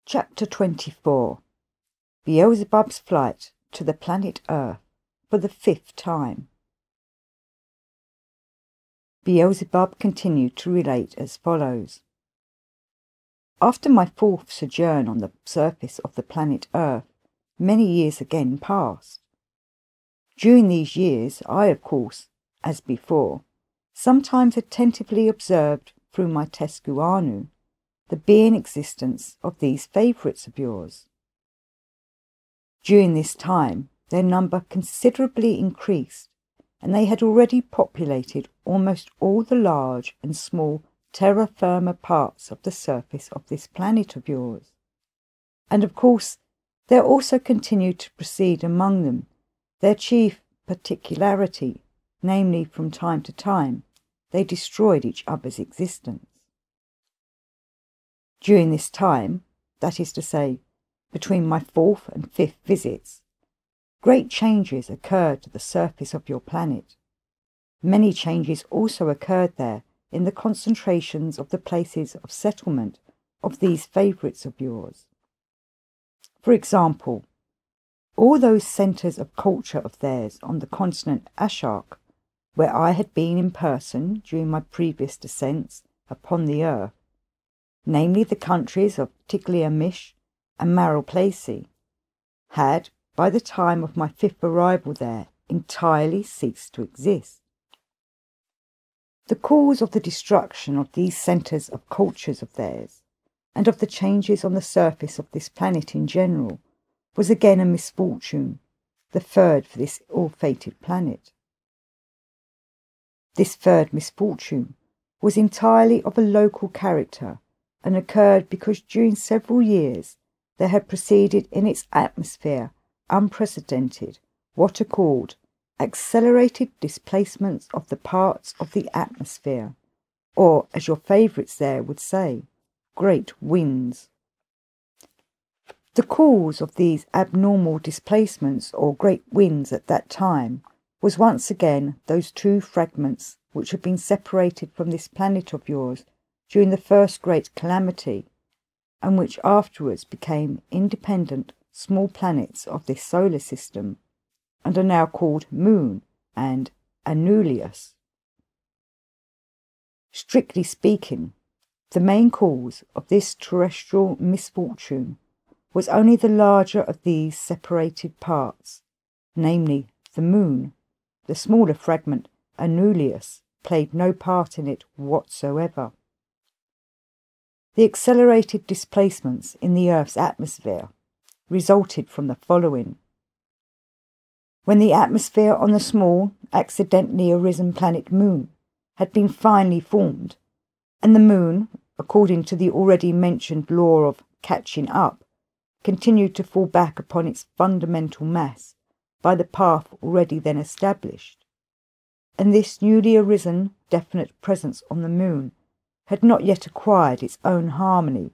Chapter 24. Beelzebub's flight to the planet Earth for the 5th time. Beelzebub continued to relate as follows. After my 4th sojourn on the surface of the planet Earth, many years again passed. During these years I, of course, as before, sometimes attentively observed through my tescuanu the being existence of these favourites of yours. During this time their number considerably increased, and they had already populated almost all the large and small terra firma parts of the surface of this planet of yours. And of course there also continued to proceed among them their chief particularity, namely, from time to time they destroyed each other's existence. During this time, that is to say, between my 4th and 5th visits, great changes occurred to the surface of your planet. Many changes also occurred there in the concentrations of the places of settlement of these favourites of yours. For example, all those centres of culture of theirs on the continent Ashark, where I had been in person during my previous descents upon the earth, namely the countries of Tiglia-Mish and Maralplacy, had, by the time of my 5th arrival there, entirely ceased to exist. The cause of the destruction of these centres of cultures of theirs, and of the changes on the surface of this planet in general, was again a misfortune, the 3rd for this ill-fated planet. This 3rd misfortune was entirely of a local character, and occurred because during several years there had proceeded in its atmosphere unprecedented, what are called accelerated displacements of the parts of the atmosphere, or, as your favourites there would say, great winds. The cause of these abnormal displacements or great winds at that time was once again those 2 fragments which had been separated from this planet of yours during the first great calamity, and which afterwards became independent small planets of this solar system, and are now called Moon and Anulius. Strictly speaking, the main cause of this terrestrial misfortune was only the larger of these separated parts, namely the Moon. The smaller fragment, Anulius, played no part in it whatsoever. The accelerated displacements in the Earth's atmosphere resulted from the following. When the atmosphere on the small, accidentally arisen planet Moon had been finally formed, and the Moon, according to the already mentioned law of catching up, continued to fall back upon its fundamental mass by the path already then established, and this newly arisen definite presence on the Moon had not yet acquired its own harmony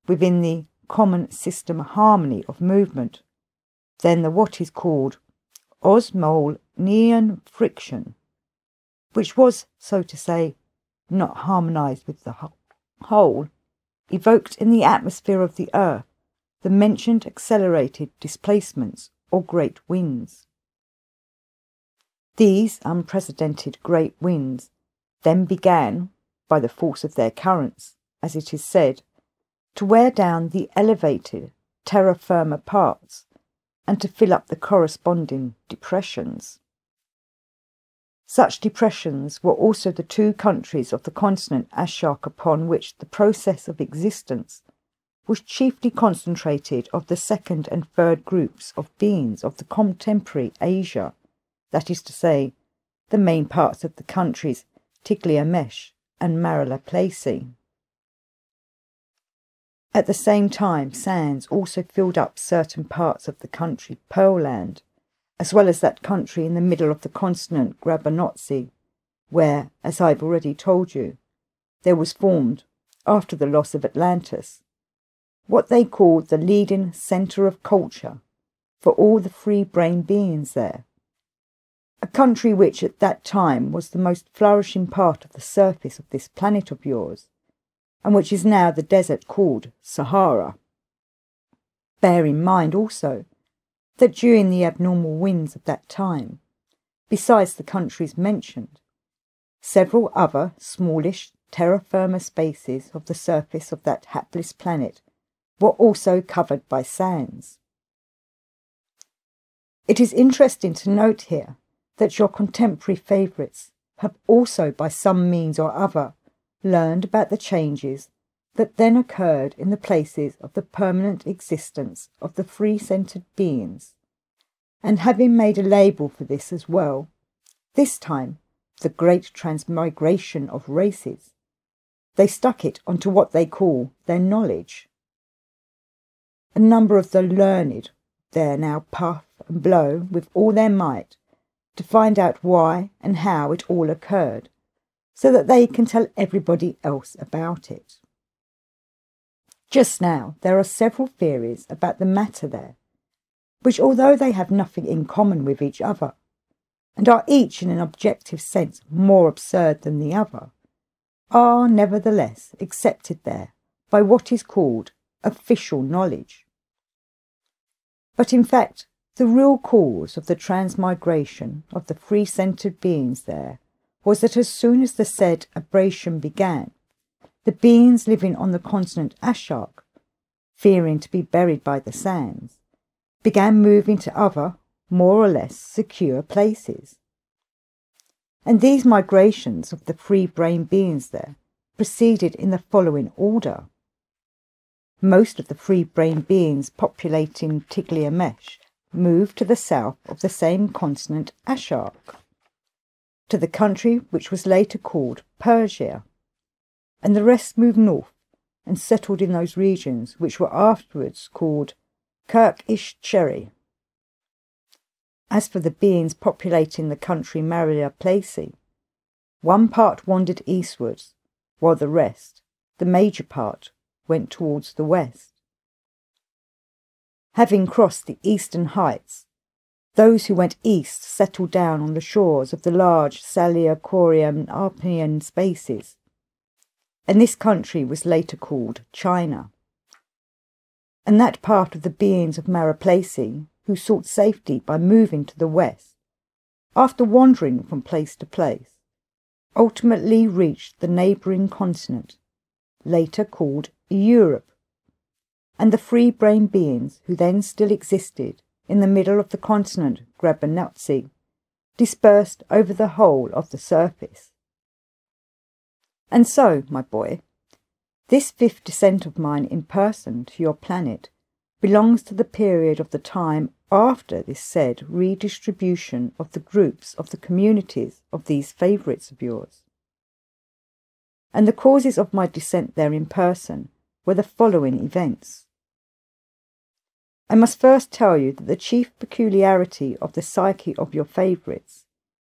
within the common system harmony of movement, then the what is called osmolean friction, which was, so to say, not harmonized with the whole, evoked in the atmosphere of the Earth the mentioned accelerated displacements or great winds. These unprecedented great winds then began, by the force of their currents, as it is said, to wear down the elevated terra firma parts, and to fill up the corresponding depressions. Such depressions were also the 2 countries of the continent Ashark upon which the process of existence was chiefly concentrated of the 2nd and 3rd groups of beings of the contemporary Asia, that is to say, the main parts of the countries Tiglia-Mish and Maralplacy. At the same time, sands also filled up certain parts of the country Pearlland, as well as that country in the middle of the continent Grabanotzi, where, as I've already told you, there was formed, after the loss of Atlantis, what they called the leading centre of culture for all the free-brain beings there, a country which at that time was the most flourishing part of the surface of this planet of yours, and which is now the desert called Sahara. Bear in mind also that during the abnormal winds of that time, besides the countries mentioned, several other smallish terra firma spaces of the surface of that hapless planet were also covered by sands. It is interesting to note here that your contemporary favourites have also by some means or other learned about the changes that then occurred in the places of the permanent existence of the free-centred beings, and having made a label for this as well, this time the great transmigration of races, they stuck it onto what they call their knowledge. A number of the learned there now puff and blow with all their might to find out why and how it all occurred, so that they can tell everybody else about it. Just now there are several theories about the matter there, which although they have nothing in common with each other, and are each in an objective sense more absurd than the other, are nevertheless accepted there by what is called official knowledge. But in fact, the real cause of the transmigration of the free-centred beings there was that as soon as the said aberration began, the beings living on the continent Ashark, fearing to be buried by the sands, began moving to other, more or less secure places. And these migrations of the free-brain beings there proceeded in the following order. Most of the free-brain beings populating Tiglamesh moved to the south of the same continent Ashark, to the country which was later called Persia, and the rest moved north and settled in those regions which were afterwards called Kirk-ish-Cherry. As for the beings populating the country Maria Placey, one part wandered eastwards, while the rest, the major part, went towards the west. Having crossed the eastern heights, those who went east settled down on the shores of the large Salia-Corium Arpenian spaces, and this country was later called China. And that part of the beings of Mariplace who sought safety by moving to the west, after wandering from place to place, ultimately reached the neighbouring continent, later called Europe, and the free-brain beings who then still existed in the middle of the continent Grabanutzi dispersed over the whole of the surface. And so, my boy, this fifth descent of mine in person to your planet belongs to the period of the time after this said redistribution of the groups of the communities of these favourites of yours. And the causes of my descent there in person were the following events. I must first tell you that the chief peculiarity of the psyche of your favourites,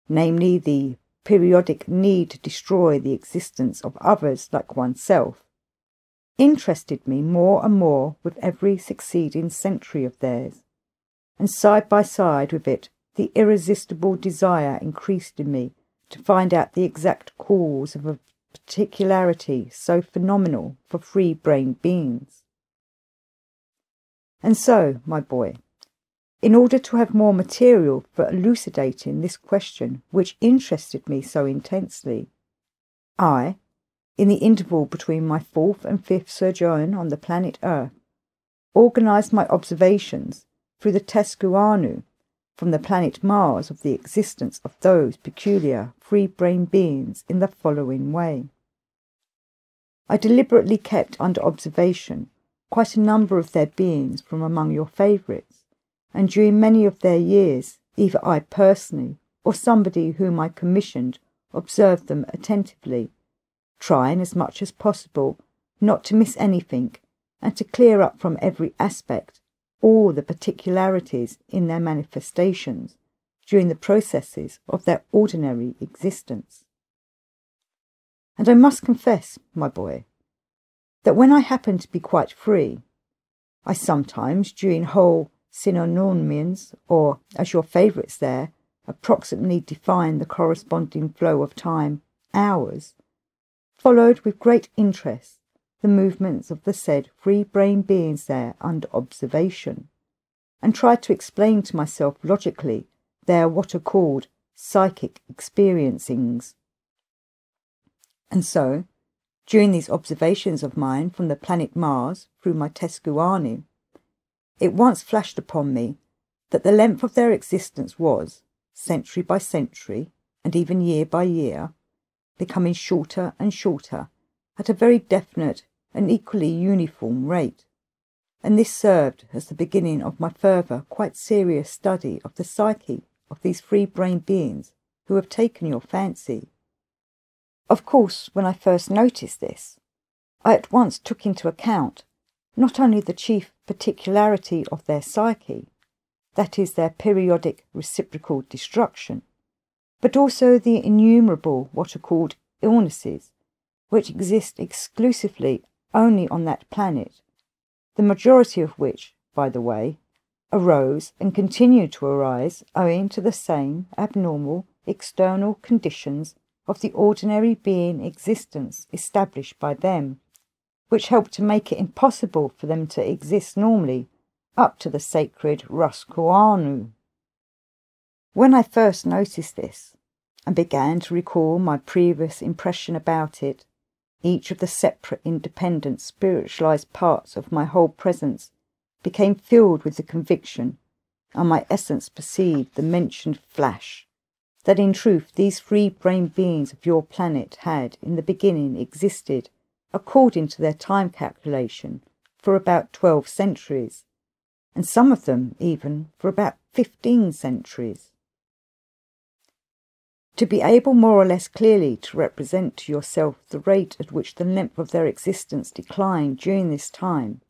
namely the periodic need to destroy the existence of others like oneself, interested me more and more with every succeeding century of theirs, and side by side with it the irresistible desire increased in me to find out the exact cause of a particularity so phenomenal for free-brained beings. And so, my boy, in order to have more material for elucidating this question which interested me so intensely, I, in the interval between my fourth and fifth sojourn on the planet Earth, organised my observations through the Tescuanu from the planet Mars of the existence of those peculiar free-brain beings in the following way. I deliberately kept under observation quite a number of their beings from among your favourites, and during many of their years, either I personally or somebody whom I commissioned observed them attentively, trying as much as possible not to miss anything and to clear up from every aspect all the particularities in their manifestations during the processes of their ordinary existence. And I must confess, my boy, that when I happened to be quite free, I sometimes, during whole synonymians, or, as your favourites there, approximately define the corresponding flow of time, hours, followed with great interest the movements of the said free-brain beings there under observation, and tried to explain to myself logically their what are called psychic experiencings. And so, during these observations of mine from the planet Mars through my Tescuanu, it once flashed upon me that the length of their existence was, century by century, and even year by year, becoming shorter and shorter at a very definite and equally uniform rate, and this served as the beginning of my further quite serious study of the psyche of these free-brained beings who have taken your fancy. Of course, when I first noticed this, I at once took into account not only the chief particularity of their psyche, that is, their periodic reciprocal destruction, but also the innumerable what are called illnesses, which exist exclusively only on that planet, the majority of which, by the way, arose and continue to arise owing to the same abnormal external conditions of the ordinary being existence established by them, which helped to make it impossible for them to exist normally up to the sacred Ruskuanu. When I first noticed this, and began to recall my previous impression about it, each of the separate independent spiritualized parts of my whole presence became filled with the conviction, and my essence perceived the mentioned flash, that in truth these free-brained beings of your planet had in the beginning existed, according to their time calculation, for about 12 centuries, and some of them even for about 15 centuries. To be able more or less clearly to represent to yourself the rate at which the length of their existence declined during this time,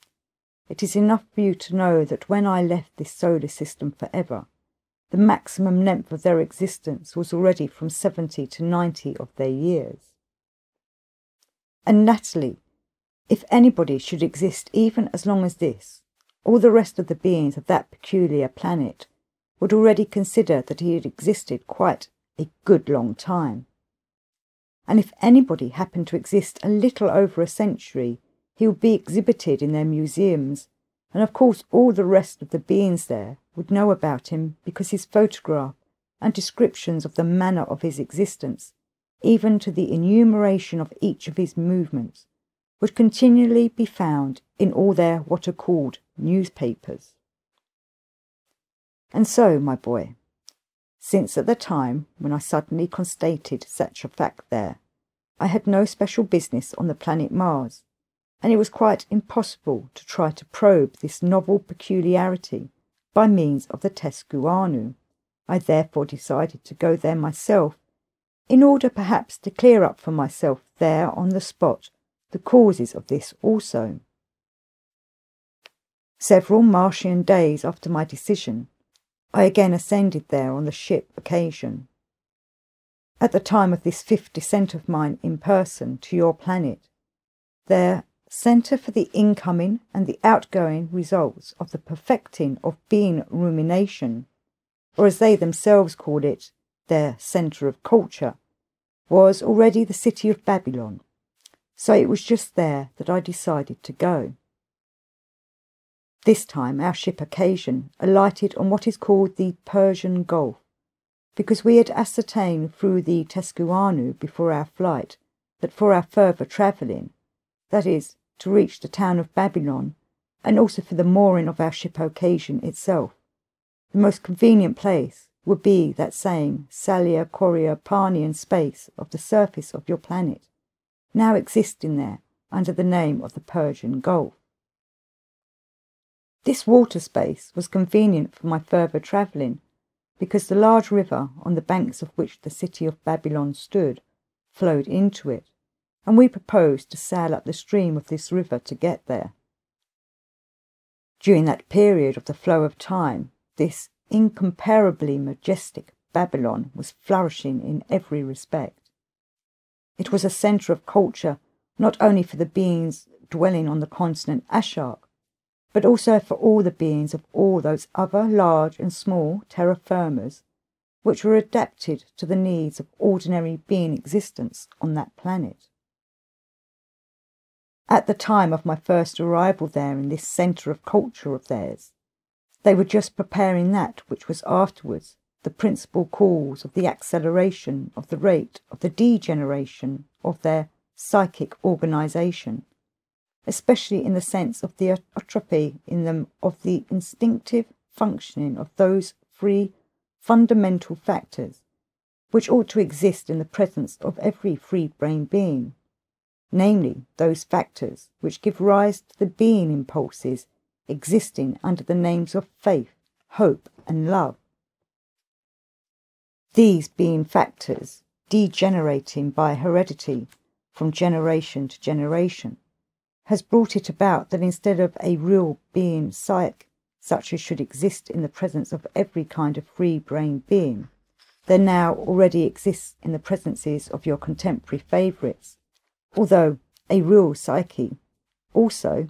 it is enough for you to know that when I left this solar system forever, the maximum length of their existence was already from 70 to 90 of their years. And naturally, if anybody should exist even as long as this, all the rest of the beings of that peculiar planet would already consider that he had existed quite a good long time. And if anybody happened to exist a little over a century, he would be exhibited in their museums, and of course all the rest of the beings there would know about him because his photograph and descriptions of the manner of his existence, even to the enumeration of each of his movements, would continually be found in all their what are called newspapers. And so, my boy, since at the time when I suddenly constated such a fact there, I had no special business on the planet Mars, and it was quite impossible to try to probe this novel peculiarity by means of the Tescuanu, I therefore decided to go there myself, in order perhaps to clear up for myself there on the spot the causes of this also. Several Martian days after my decision, I again ascended there on the ship occasion. At the time of this 5th descent of mine in person to your planet, their centre for the incoming and the outgoing results of the perfecting of being rumination, or as they themselves called it, their centre of culture, was already the city of Babylon, so it was just there that I decided to go. This time our ship occasion alighted on what is called the Persian Gulf, because we had ascertained through the Tescuanu before our flight that for our further travelling, that is, to reach the town of Babylon, and also for the mooring of our ship occasion itself, the most convenient place would be that same Salia Coria Parnian space of the surface of your planet, now existing there under the name of the Persian Gulf. This water space was convenient for my further travelling, because the large river on the banks of which the city of Babylon stood flowed into it, and we proposed to sail up the stream of this river to get there. During that period of the flow of time, this incomparably majestic Babylon was flourishing in every respect. It was a centre of culture not only for the beings dwelling on the continent Ashark, but also for all the beings of all those other large and small terra firmas which were adapted to the needs of ordinary being existence on that planet. At the time of my first arrival there in this centre of culture of theirs, they were just preparing that which was afterwards the principal cause of the acceleration of the rate of the degeneration of their psychic organisation, especially in the sense of the atrophy in them of the instinctive functioning of those three fundamental factors which ought to exist in the presence of every free-brain being, namely those factors which give rise to the being impulses existing under the names of faith, hope, and love. These being factors degenerating by heredity from generation to generation has brought it about that instead of a real being psyche such as should exist in the presence of every kind of free-brain being, there now already exists in the presences of your contemporary favourites, although a real psyche also,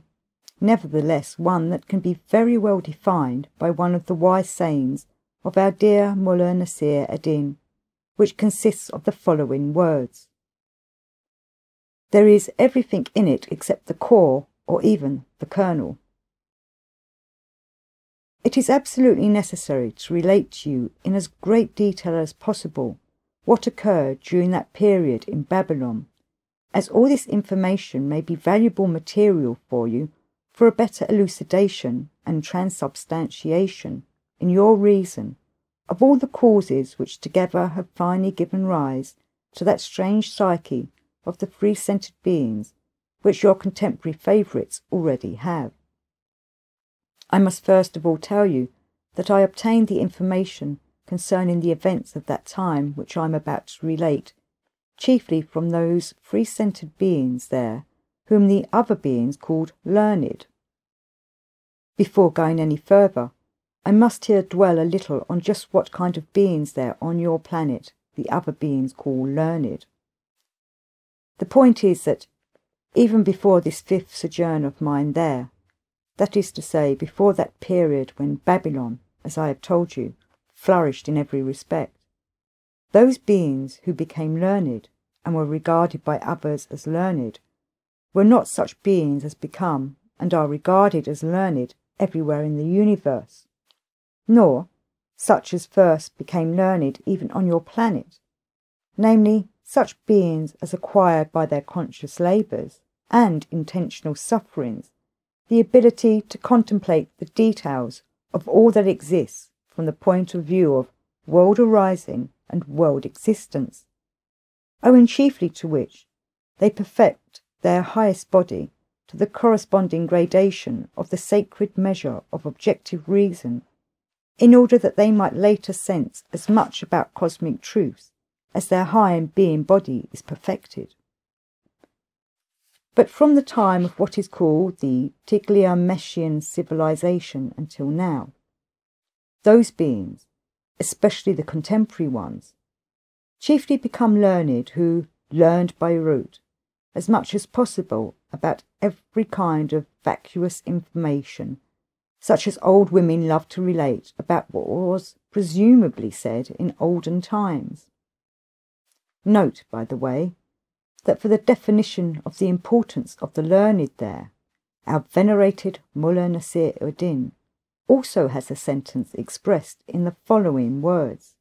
nevertheless one that can be very well defined by one of the wise sayings of our dear Mullah Nasir ad-Din, which consists of the following words: there is everything in it except the core or even the kernel. It is absolutely necessary to relate to you in as great detail as possible what occurred during that period in Babylon, as all this information may be valuable material for you for a better elucidation and transubstantiation in your reason of all the causes which together have finally given rise to that strange psyche of the free-centred beings which your contemporary favourites already have. I must first of all tell you that I obtained the information concerning the events of that time which I am about to relate, chiefly from those free-centred beings there, whom the other beings called learned. Before going any further, I must here dwell a little on just what kind of beings there on your planet the other beings call learned. The point is that even before this fifth sojourn of mine there, that is to say, before that period when Babylon, as I have told you, flourished in every respect, those beings who became learned and were regarded by others as learned were not such beings as become and are regarded as learned everywhere in the universe, nor such as first became learned even on your planet, namely such beings as acquired by their conscious labours and intentional sufferings the ability to contemplate the details of all that exists from the point of view of world arising and world existence, owing chiefly to which they perfect their highest body to the corresponding gradation of the sacred measure of objective reason, in order that they might later sense as much about cosmic truths as their high and being body is perfected. But from the time of what is called the Tiglath-Meshian civilization until now, those beings, especially the contemporary ones, chiefly become learned who learned by rote as much as possible about every kind of vacuous information, such as old women love to relate about what was presumably said in olden times. Note, by the way, that for the definition of the importance of the learned there, our venerated Mullah Nasir ad-Din also has a sentence expressed in the following words: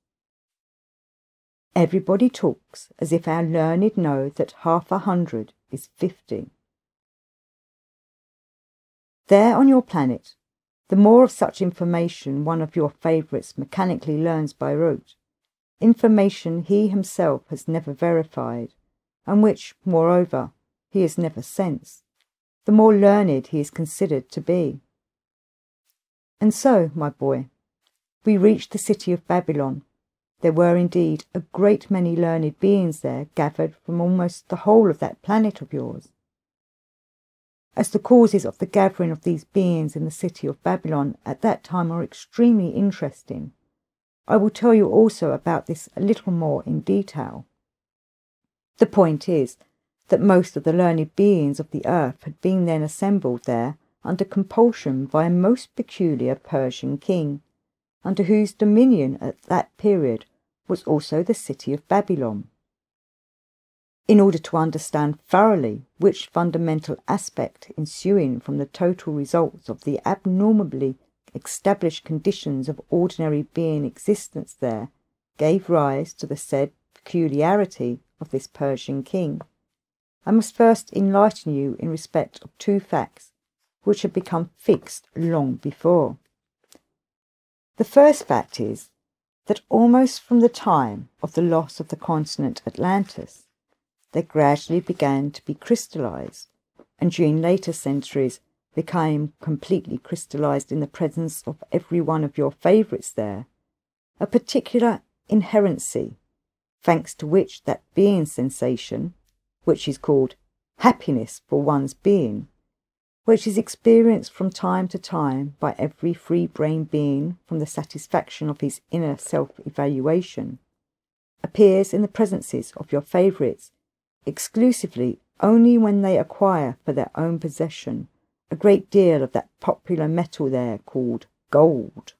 everybody talks as if our learned know that 100 is 50. There on your planet, the more of such information one of your favourites mechanically learns by rote, information he himself has never verified, and which, moreover, he has never sensed, the more learned he is considered to be. And so, my boy, we reached the city of Babylon. There were indeed a great many learned beings there gathered from almost the whole of that planet of yours. As the causes of the gathering of these beings in the city of Babylon at that time are extremely interesting, I will tell you also about this a little more in detail. The point is that most of the learned beings of the earth had been then assembled there under compulsion by a most peculiar Persian king, under whose dominion at that period was also the city of Babylon. in order to understand thoroughly which fundamental aspect ensuing from the total results of the abnormally established conditions of ordinary being existence there gave rise to the said peculiarity of this Persian king, I must first enlighten you in respect of two facts which had become fixed long before. The first fact is that almost from the time of the loss of the continent Atlantis, they gradually began to be crystallized, and during later centuries became completely crystallized in the presence of every one of your favourites there, a particular inherency, thanks to which that being sensation, which is called happiness for one's being, which is experienced from time to time by every free-brain being from the satisfaction of his inner self-evaluation, appears in the presences of your favourites exclusively only when they acquire for their own possession a great deal of that popular metal there called gold.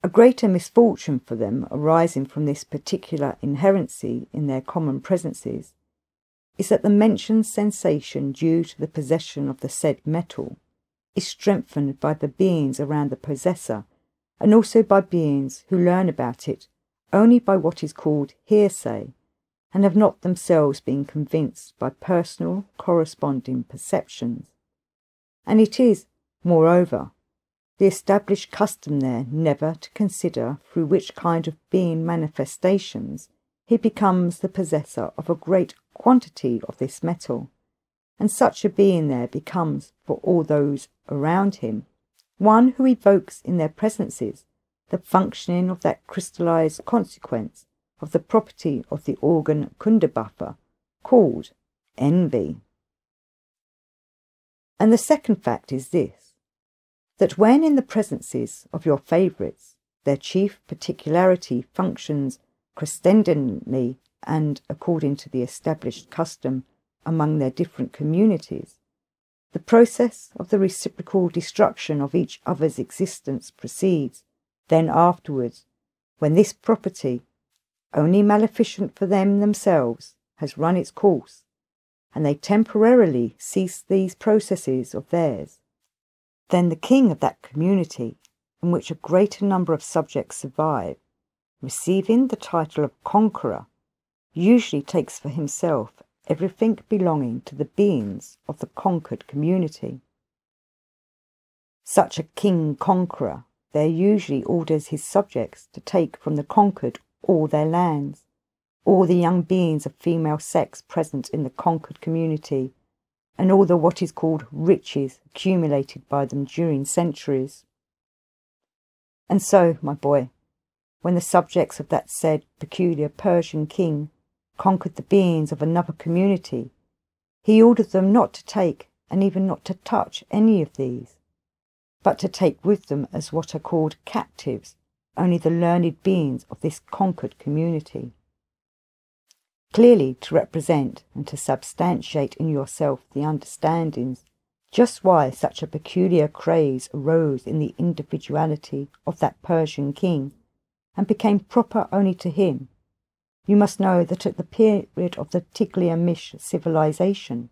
A greater misfortune for them arising from this particular inherency in their common presences is that the mentioned sensation due to the possession of the said metal is strengthened by the beings around the possessor, and also by beings who learn about it only by what is called hearsay, and have not themselves been convinced by personal corresponding perceptions. And it is, moreover, the established custom there never to consider through which kind of being manifestations he becomes the possessor of a great quantity of this metal, and such a being there becomes, for all those around him, one who evokes in their presences the functioning of that crystallized consequence of the property of the organ Kundabuffer, called envy. And the second fact is this, that when in the presences of your favourites their chief particularity functions crescendently and according to the established custom among their different communities, the process of the reciprocal destruction of each other's existence proceeds then afterwards, when this property, only maleficent for them themselves, has run its course, and they temporarily cease these processes of theirs. Then the king of that community, in which a greater number of subjects survive, receiving the title of conqueror, usually takes for himself everything belonging to the beings of the conquered community. Such a king-conqueror there usually orders his subjects to take from the conquered all their lands, all the young beings of female sex present in the conquered community, and all the what is called riches accumulated by them during centuries. And so, my boy, when the subjects of that said peculiar Persian king conquered the beings of another community, he ordered them not to take and even not to touch any of these, but to take with them as what are called captives only the learned beings of this conquered community. Clearly to represent and to substantiate in yourself the understandings just why such a peculiar craze arose in the individuality of that Persian king and became proper only to him, you must know that at the period of the Tiglath-Mish civilization,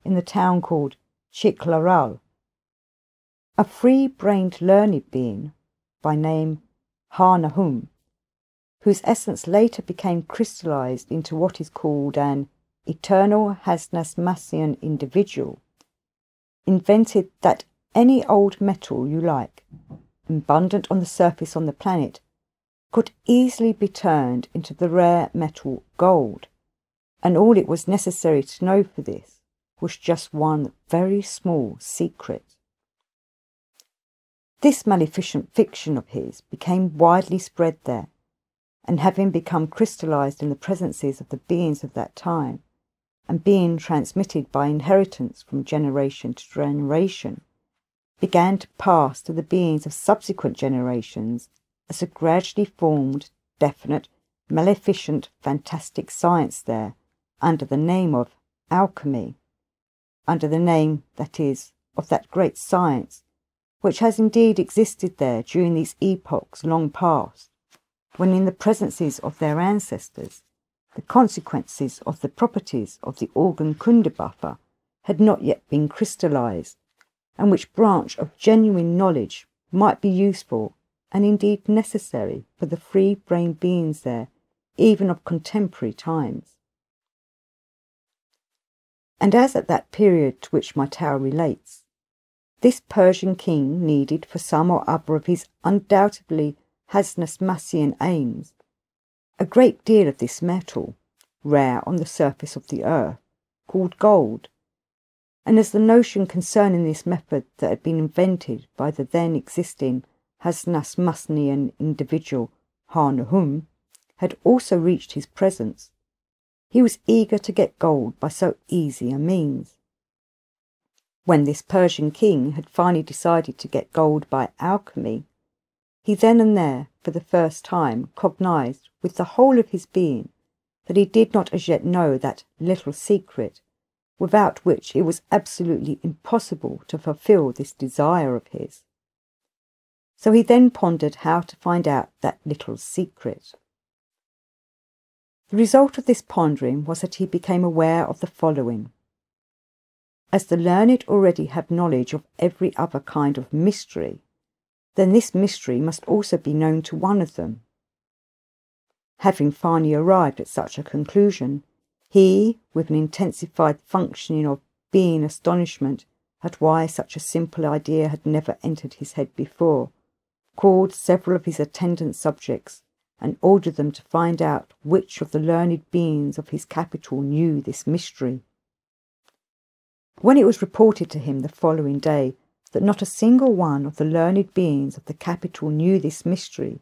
in the town called Chiklaral, a free-brained learned being by name Har-Nahum, whose essence later became crystallized into what is called an eternal Hasnasmasian individual, invented that any old metal you like, abundant on the surface on the planet, could easily be turned into the rare metal gold, and all it was necessary to know for this was just one very small secret. This maleficent fiction of his became widely spread there, and having become crystallized in the presences of the beings of that time, and being transmitted by inheritance from generation to generation, began to pass to the beings of subsequent generations as a gradually formed, definite, maleficent, fantastic science there, under the name of alchemy, under the name, that is, of that great science, which has indeed existed there during these epochs long past, when in the presences of their ancestors, the consequences of the properties of the organ-kunde buffer had not yet been crystallized, and which branch of genuine knowledge might be useful and indeed necessary for the free-brained beings there, even of contemporary times. And as at that period to which my tale relates, this Persian king needed for some or other of his undoubtedly Hasnasmassian aims a great deal of this metal, rare on the surface of the earth, called gold, and as the notion concerning this method that had been invented by the then existing Hasnasmassian individual Har-Nahum had also reached his presence, he was eager to get gold by so easy a means. When this Persian king had finally decided to get gold by alchemy, he then and there, for the first time, cognized with the whole of his being that he did not as yet know that little secret, without which it was absolutely impossible to fulfill this desire of his. So he then pondered how to find out that little secret. The result of this pondering was that he became aware of the following. As the learned already have knowledge of every other kind of mystery, then this mystery must also be known to one of them. Having finally arrived at such a conclusion, he, with an intensified functioning of being astonishment at why such a simple idea had never entered his head before, called several of his attendant subjects and ordered them to find out which of the learned beings of his capital knew this mystery. When it was reported to him the following day that not a single one of the learned beings of the capital knew this mystery,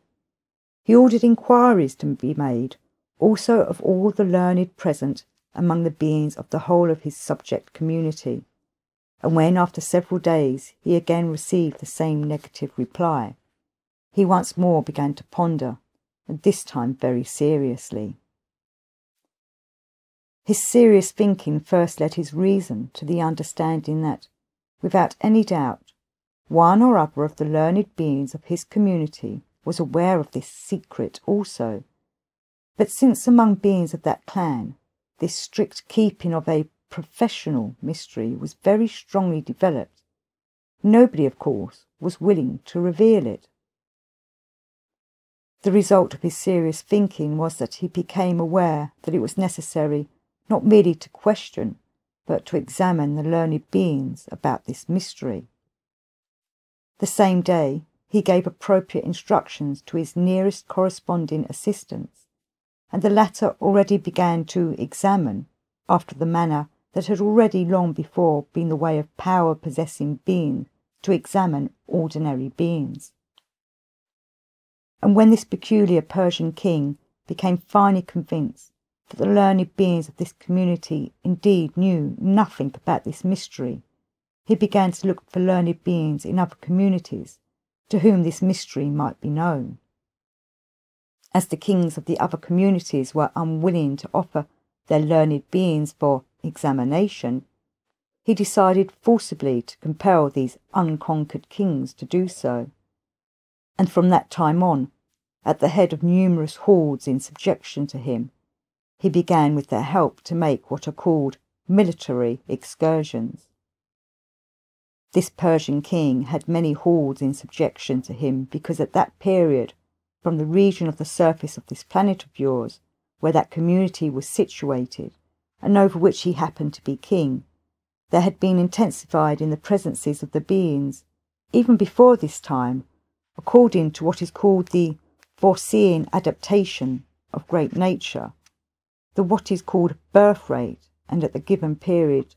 he ordered inquiries to be made also of all the learned present among the beings of the whole of his subject community, and when after several days he again received the same negative reply, he once more began to ponder, and this time very seriously. His serious thinking first led his reason to the understanding that, without any doubt, one or other of the learned beings of his community was aware of this secret also, but since among beings of that clan this strict keeping of a professional mystery was very strongly developed, nobody, of course, was willing to reveal it. The result of his serious thinking was that he became aware that it was necessary not merely to question, but to examine the learned beings about this mystery. The same day, he gave appropriate instructions to his nearest corresponding assistants, and the latter already began to examine, after the manner that had already long before been the way of power-possessing beings to examine ordinary beings. And when this peculiar Persian king became finally convinced that the learned beings of this community indeed knew nothing about this mystery, he began to look for learned beings in other communities to whom this mystery might be known. As the kings of the other communities were unwilling to offer their learned beings for examination, he decided forcibly to compel these unconquered kings to do so, and from that time on, at the head of numerous hordes in subjection to him, he began with their help to make what are called military excursions. This Persian king had many hordes in subjection to him because at that period, from the region of the surface of this planet of yours, where that community was situated, and over which he happened to be king, there had been intensified in the presences of the beings, even before this time, according to what is called the foreseeing adaptation of great nature, the what is called birth rate, and at the given period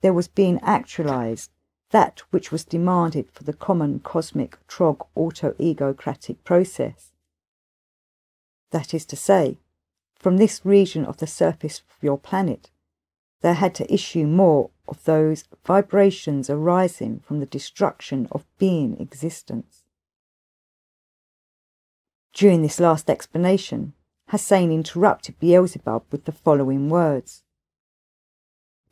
there was being actualized that which was demanded for the common cosmic trog auto-egocratic process. That is to say, from this region of the surface of your planet, there had to issue more of those vibrations arising from the destruction of being existence. During this last explanation, Hussein interrupted Beelzebub with the following words.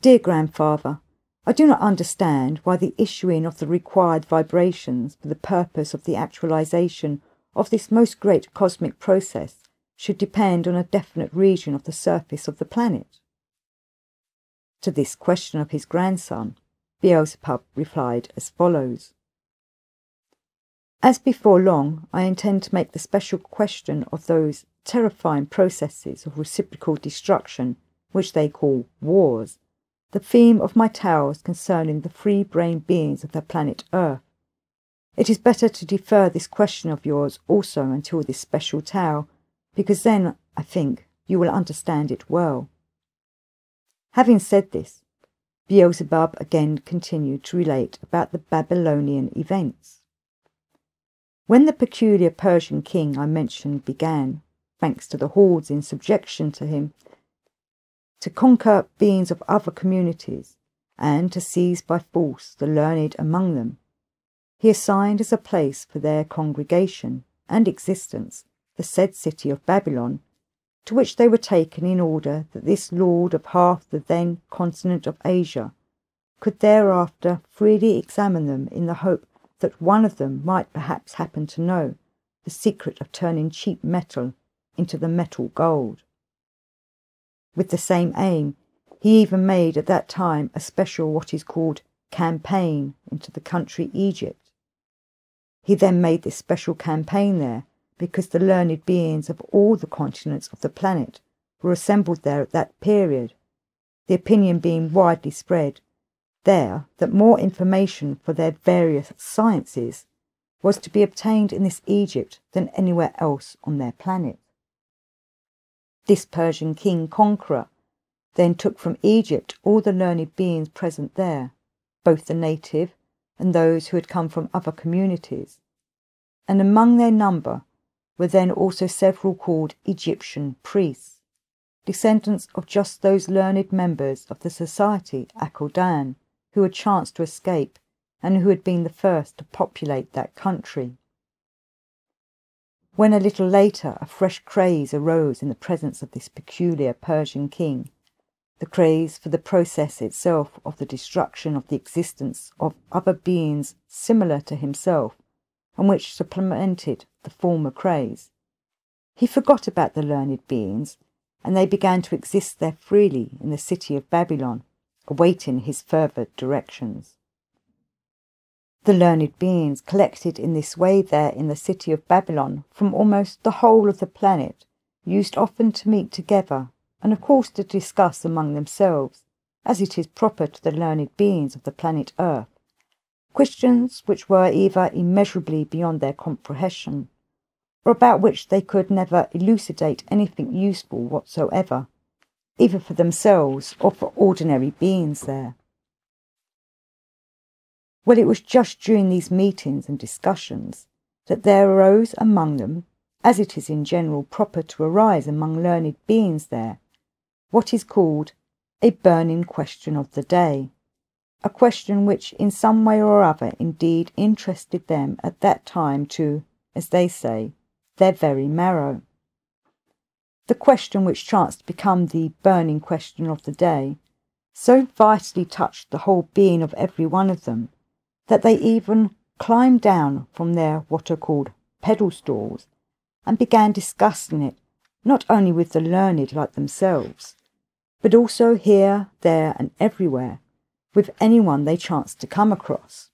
Dear grandfather, I do not understand why the issuing of the required vibrations for the purpose of the actualization of this most great cosmic process should depend on a definite region of the surface of the planet? To this question of his grandson, Beelzebub replied as follows. As before long, I intend to make the special question of those terrifying processes of reciprocal destruction, which they call wars, the theme of my tales concerning the free-brained beings of the planet Earth. It is better to defer this question of yours also until this special tale, because then, I think, you will understand it well. Having said this, Beelzebub again continued to relate about the Babylonian events. When the peculiar Persian king I mentioned began, thanks to the hordes in subjection to him, to conquer beings of other communities, and to seize by force the learned among them, he assigned as a place for their congregation and existence the said city of Babylon, to which they were taken in order that this lord of half the then continent of Asia could thereafter freely examine them in the hope that one of them might perhaps happen to know the secret of turning cheap metal into the metal gold. With the same aim, he even made at that time a special what is called campaign into the country Egypt. He then made this special campaign there because the learned beings of all the continents of the planet were assembled there at that period, the opinion being widely spread there that more information for their various sciences was to be obtained in this Egypt than anywhere else on their planet. This Persian king conqueror then took from Egypt all the learned beings present there, both the native and those who had come from other communities, and among their number were then also several called Egyptian priests, descendants of just those learned members of the society Akodan who had chanced to escape and who had been the first to populate that country. When a little later a fresh craze arose in the presence of this peculiar Persian king, the craze for the process itself of the destruction of the existence of other beings similar to himself, and which supplemented the former craze, he forgot about the learned beings, and they began to exist there freely in the city of Babylon, awaiting his further directions. The learned beings collected in this way there in the city of Babylon from almost the whole of the planet used often to meet together and of course to discuss among themselves, as it is proper to the learned beings of the planet Earth, questions which were either immeasurably beyond their comprehension or about which they could never elucidate anything useful whatsoever, either for themselves or for ordinary beings there. Well, it was just during these meetings and discussions that there arose among them, as it is in general proper to arise among learned beings there, what is called a burning question of the day, a question which in some way or other indeed interested them at that time to, as they say, their very marrow. The question which chanced to become the burning question of the day so vitally touched the whole being of every one of them that they even climbed down from their what are called pedestals and began discussing it not only with the learned like themselves, but also here, there and everywhere with anyone they chanced to come across.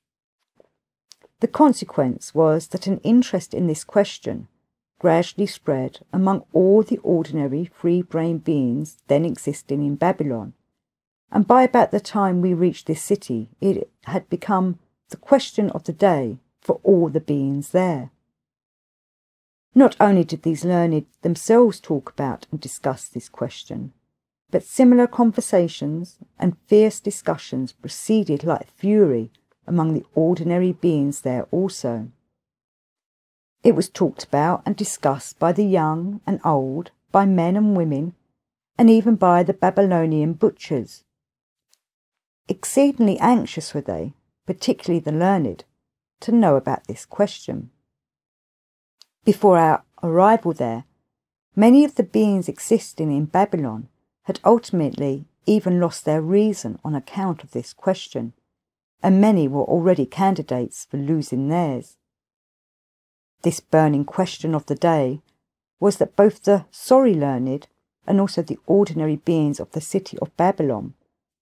The consequence was that an interest in this question gradually spread among all the ordinary free-brained beings then existing in Babylon, and by about the time we reached this city it had become the question of the day for all the beings there. Not only did these learned themselves talk about and discuss this question, but similar conversations and fierce discussions proceeded like fury among the ordinary beings there also. It was talked about and discussed by the young and old, by men and women, and even by the Babylonian butchers. Exceedingly anxious were they, particularly the learned, to know about this question. Before our arrival there, many of the beings existing in Babylon had ultimately even lost their reason on account of this question, and many were already candidates for losing theirs. This burning question of the day was that both the sorry learned and also the ordinary beings of the city of Babylon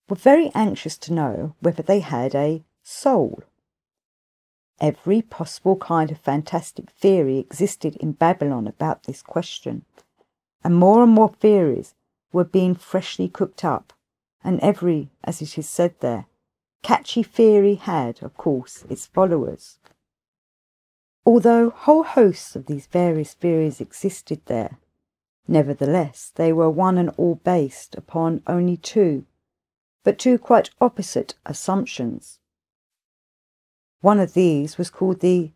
were very anxious to know whether they had a soul. Every possible kind of fantastic theory existed in Babylon about this question, and more theories were being freshly cooked up, and every, as it is said there, catchy theory had, of course, its followers. Although whole hosts of these various theories existed there, nevertheless they were one and all based upon only two, but two quite opposite assumptions. One of these was called the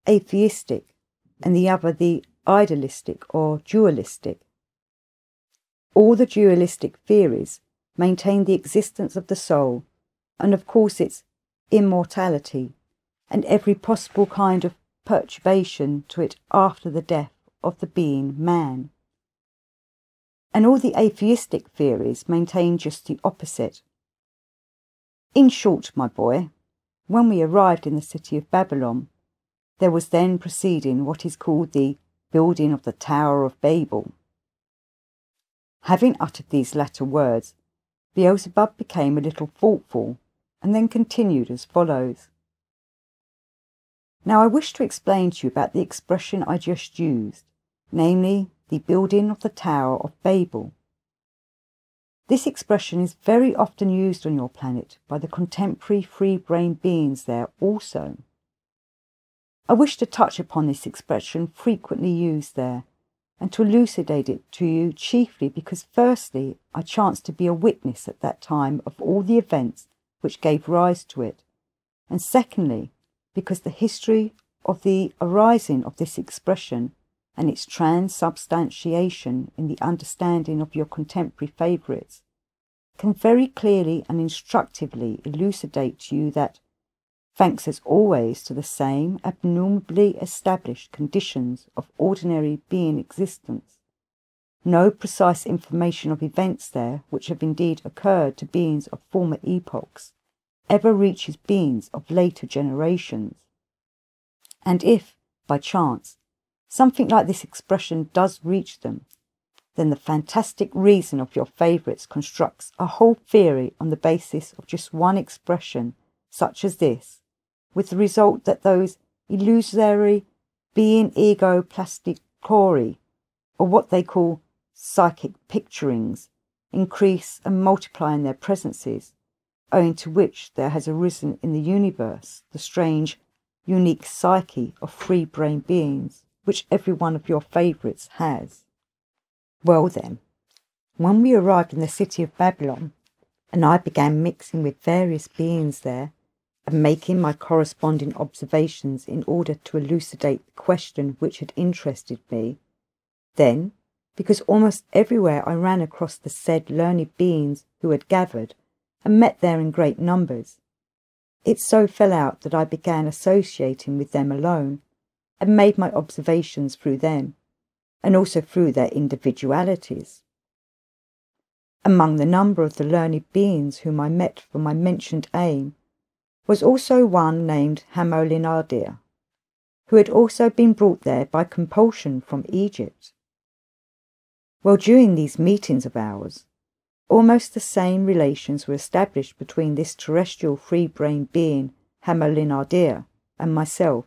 atheistic, and the other the idealistic or dualistic. All the dualistic theories maintained the existence of the soul, and of course its immortality, and every possible kind of perturbation to it after the death of the being man. And all the atheistic theories maintained just the opposite. In short, my boy, when we arrived in the city of Babylon, there was then proceeding what is called the building of the Tower of Babel. Having uttered these latter words, Beelzebub became a little thoughtful, and then continued as follows. Now I wish to explain to you about the expression I just used, namely, the building of the Tower of Babel. This expression is very often used on your planet by the contemporary free-brained beings there also. I wish to touch upon this expression frequently used there, and to elucidate it to you chiefly because firstly I chanced to be a witness at that time of all the events which gave rise to it, and secondly because the history of the arising of this expression and its transubstantiation in the understanding of your contemporary favourites can very clearly and instructively elucidate to you that, thanks as always to the same abnormally established conditions of ordinary being existence, no precise information of events there which have indeed occurred to beings of former epochs ever reaches beings of later generations. And if, by chance, something like this expression does reach them, then the fantastic reason of your favourites constructs a whole theory on the basis of just one expression such as this, with the result that those illusory being ego plastic chori, or what they call psychic picturings, increase and multiply in their presences, owing to which there has arisen in the universe the strange, unique psyche of free-brain beings, which every one of your favourites has. Well then, when we arrived in the city of Babylon, and I began mixing with various beings there, and making my corresponding observations in order to elucidate the question which had interested me, then, because almost everywhere I ran across the said learned beings who had gathered, and met there in great numbers, it so fell out that I began associating with them alone, and made my observations through them, and also through their individualities. Among the number of the learned beings whom I met for my mentioned aim was also one named Hamolinardir, who had also been brought there by compulsion from Egypt. Well, during these meetings of ours, almost the same relations were established between this terrestrial free-brained being, Hamolinardir, and myself,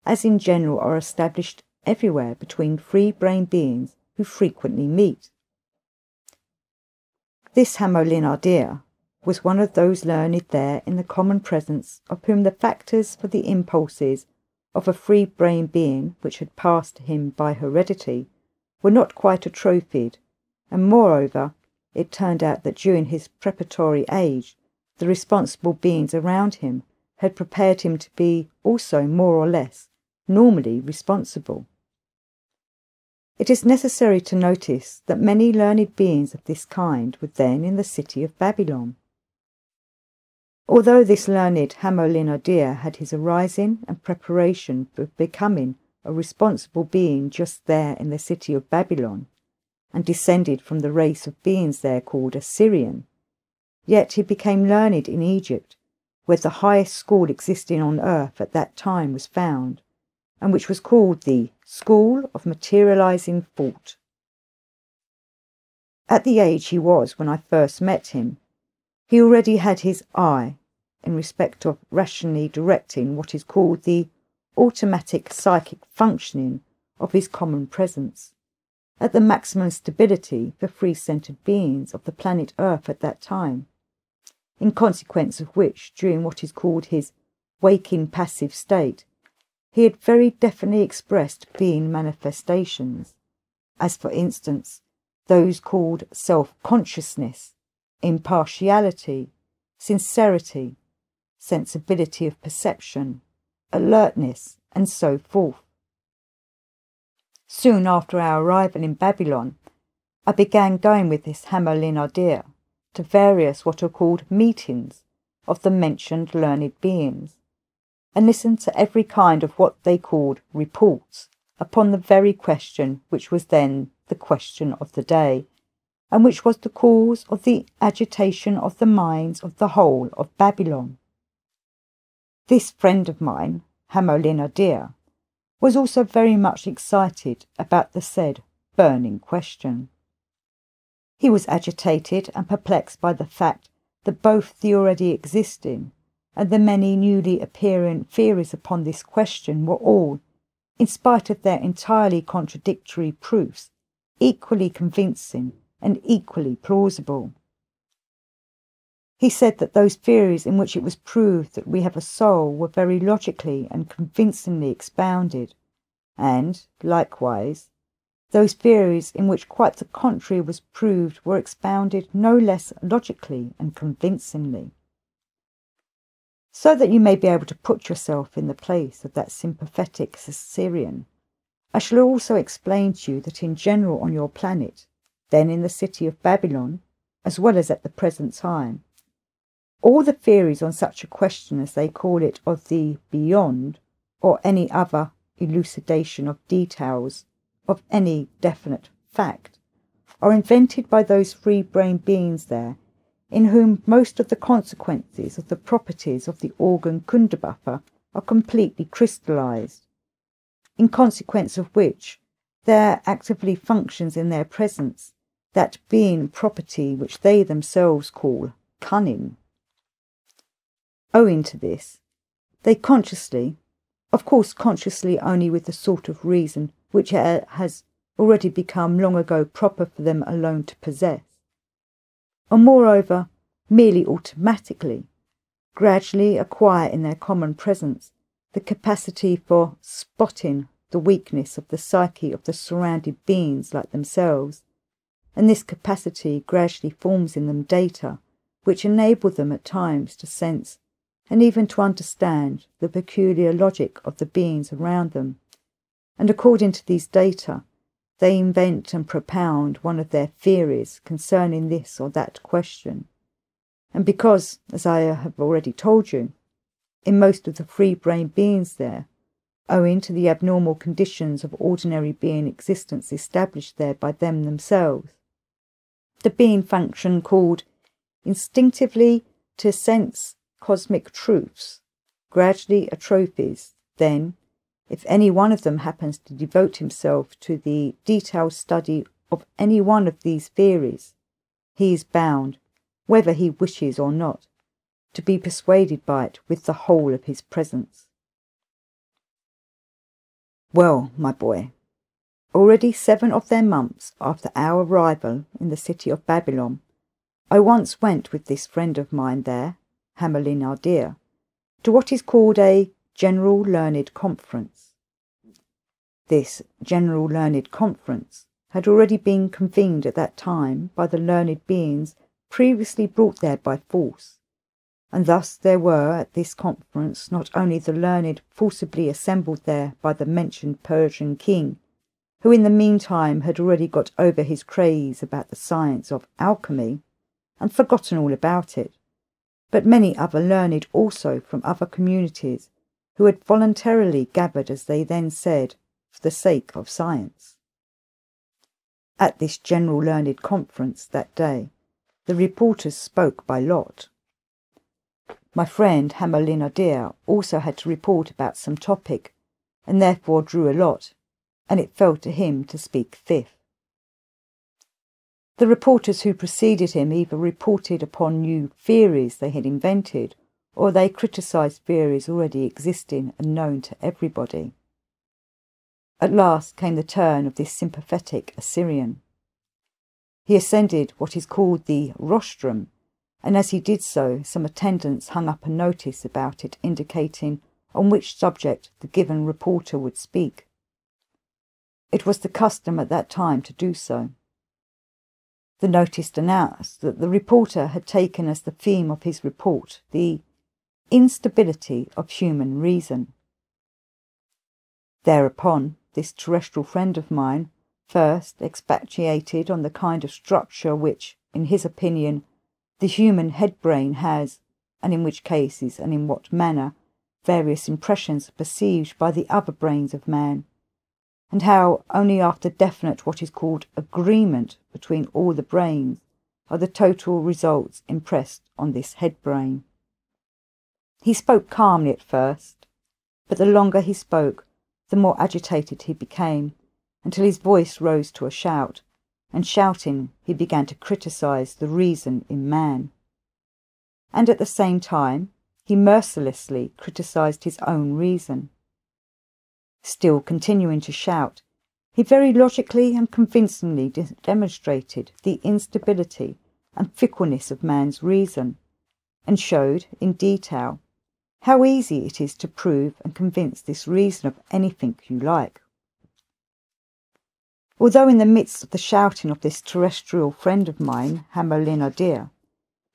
as in general are established everywhere between free-brained beings who frequently meet. This Hamolinardir was one of those learned there in the common presence of whom the factors for the impulses of a free-brained being which had passed to him by heredity were not quite atrophied, and moreover it turned out that during his preparatory age the responsible beings around him had prepared him to be also more or less normally responsible. It is necessary to notice that many learned beings of this kind were then in the city of Babylon. Although this learned Hamolinardir had his arising and preparation for becoming a responsible being just there in the city of Babylon, and descended from the race of beings there called Assyrian, yet he became learned in Egypt, where the highest school existing on earth at that time was found, and which was called the School of Materializing Thought. At the age he was when I first met him, he already had his eye in respect of rationally directing what is called the automatic psychic functioning of his common presence, at the maximum stability for free-centered beings of the planet Earth at that time, in consequence of which, during what is called his waking passive state, he had very definitely expressed being manifestations, as for instance, those called self-consciousness, impartiality, sincerity, sensibility of perception, alertness, and so forth. Soon after our arrival in Babylon, I began going with this Hammer-Linardier to various what are called meetings of the mentioned learned beings, and listened to every kind of what they called reports upon the very question which was then the question of the day, and which was the cause of the agitation of the minds of the whole of Babylon. This friend of mine, Hammer-Linardier, was also very much excited about the said burning question. He was agitated and perplexed by the fact that both the already existing and the many newly appearing theories upon this question were all, in spite of their entirely contradictory proofs, equally convincing and equally plausible. He said that those theories in which it was proved that we have a soul were very logically and convincingly expounded, and, likewise, those theories in which quite the contrary was proved were expounded no less logically and convincingly. So that you may be able to put yourself in the place of that sympathetic Syrian, I shall also explain to you that in general on your planet, then in the city of Babylon, as well as at the present time, all the theories on such a question as they call it of the beyond, or any other elucidation of details of any definite fact, are invented by those free-brained beings there, in whom most of the consequences of the properties of the organ Kundabuffer are completely crystallized, in consequence of which there actively functions in their presence that being property which they themselves call cunning. Owing to this, they consciously, of course consciously only with the sort of reason which has already become long ago proper for them alone to possess, and moreover merely automatically, gradually acquire in their common presence the capacity for spotting the weakness of the psyche of the surrounded beings like themselves, and this capacity gradually forms in them data which enable them at times to sense and even to understand the peculiar logic of the beings around them, and according to these data they invent and propound one of their theories concerning this or that question. And because, as I have already told you, in most of the free-brained beings there, owing to the abnormal conditions of ordinary being existence established there by them themselves, the being function called instinctively to sense cosmic truths gradually atrophies. Then, if any one of them happens to devote himself to the detailed study of any one of these theories, he is bound, whether he wishes or not, to be persuaded by it with the whole of his presence. Well, my boy, already 7 of their months after our arrival in the city of Babylon, I once went with this friend of mine there, Hammer-Linardier, to what is called a General Learned Conference. This General Learned Conference had already been convened at that time by the learned beings previously brought there by force, and thus there were at this conference not only the learned forcibly assembled there by the mentioned Persian king, who in the meantime had already got over his craze about the science of alchemy, and forgotten all about it, but many other learned also from other communities, who had voluntarily gathered, as they then said, for the sake of science. At this General Learned Conference that day, the reporters spoke by lot. My friend Hammer-Linardier also had to report about some topic and therefore drew a lot, and it fell to him to speak fifth. The reporters who preceded him either reported upon new theories they had invented, or they criticised theories already existing and known to everybody. At last came the turn of this sympathetic Assyrian. He ascended what is called the rostrum, and as he did so, some attendants hung up a notice about it indicating on which subject the given reporter would speak. It was the custom at that time to do so. The notice announced that the reporter had taken as the theme of his report the instability of human reason. Thereupon, this terrestrial friend of mine first expatiated on the kind of structure which, in his opinion, the human head-brain has, and in which cases and in what manner various impressions are perceived by the other brains of man, and how only after definite what is called agreement between all the brains are the total results impressed on this head-brain. He spoke calmly at first, but the longer he spoke, the more agitated he became, until his voice rose to a shout, and shouting he began to criticise the reason in man. And at the same time he mercilessly criticised his own reason. Still continuing to shout, he very logically and convincingly demonstrated the instability and fickleness of man's reason, and showed in detail how easy it is to prove and convince this reason of anything you like. Although in the midst of the shouting of this terrestrial friend of mine, Hamelin,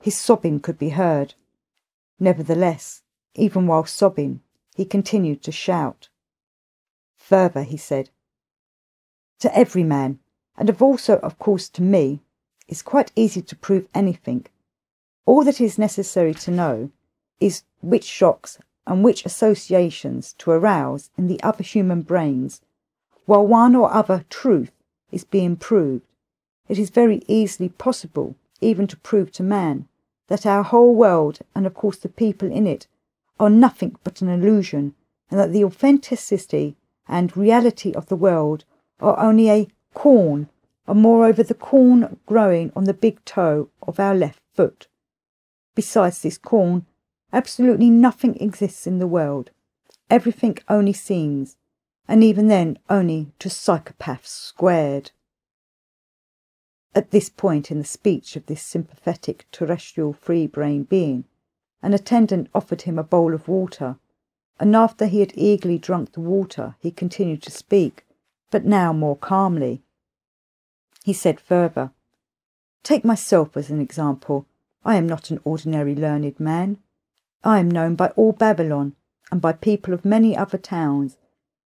his sobbing could be heard. Nevertheless, even while sobbing, he continued to shout. Further, he said, "To every man, and also of course to me, it's quite easy to prove anything. All that is necessary to know is which shocks and which associations to arouse in the other human brains, while one or other truth is being proved. It is very easily possible even to prove to man that our whole world, and of course the people in it, are nothing but an illusion, and that the authenticity and reality of the world are only a corn, and moreover the corn growing on the big toe of our left foot. Besides this corn, absolutely nothing exists in the world. Everything only seems, and even then only to psychopaths squared." At this point in the speech of this sympathetic terrestrial free-brain being, an attendant offered him a bowl of water, and after he had eagerly drunk the water, he continued to speak, but now more calmly. He said further, "Take myself as an example. I am not an ordinary learned man. I am known by all Babylon, and by people of many other towns,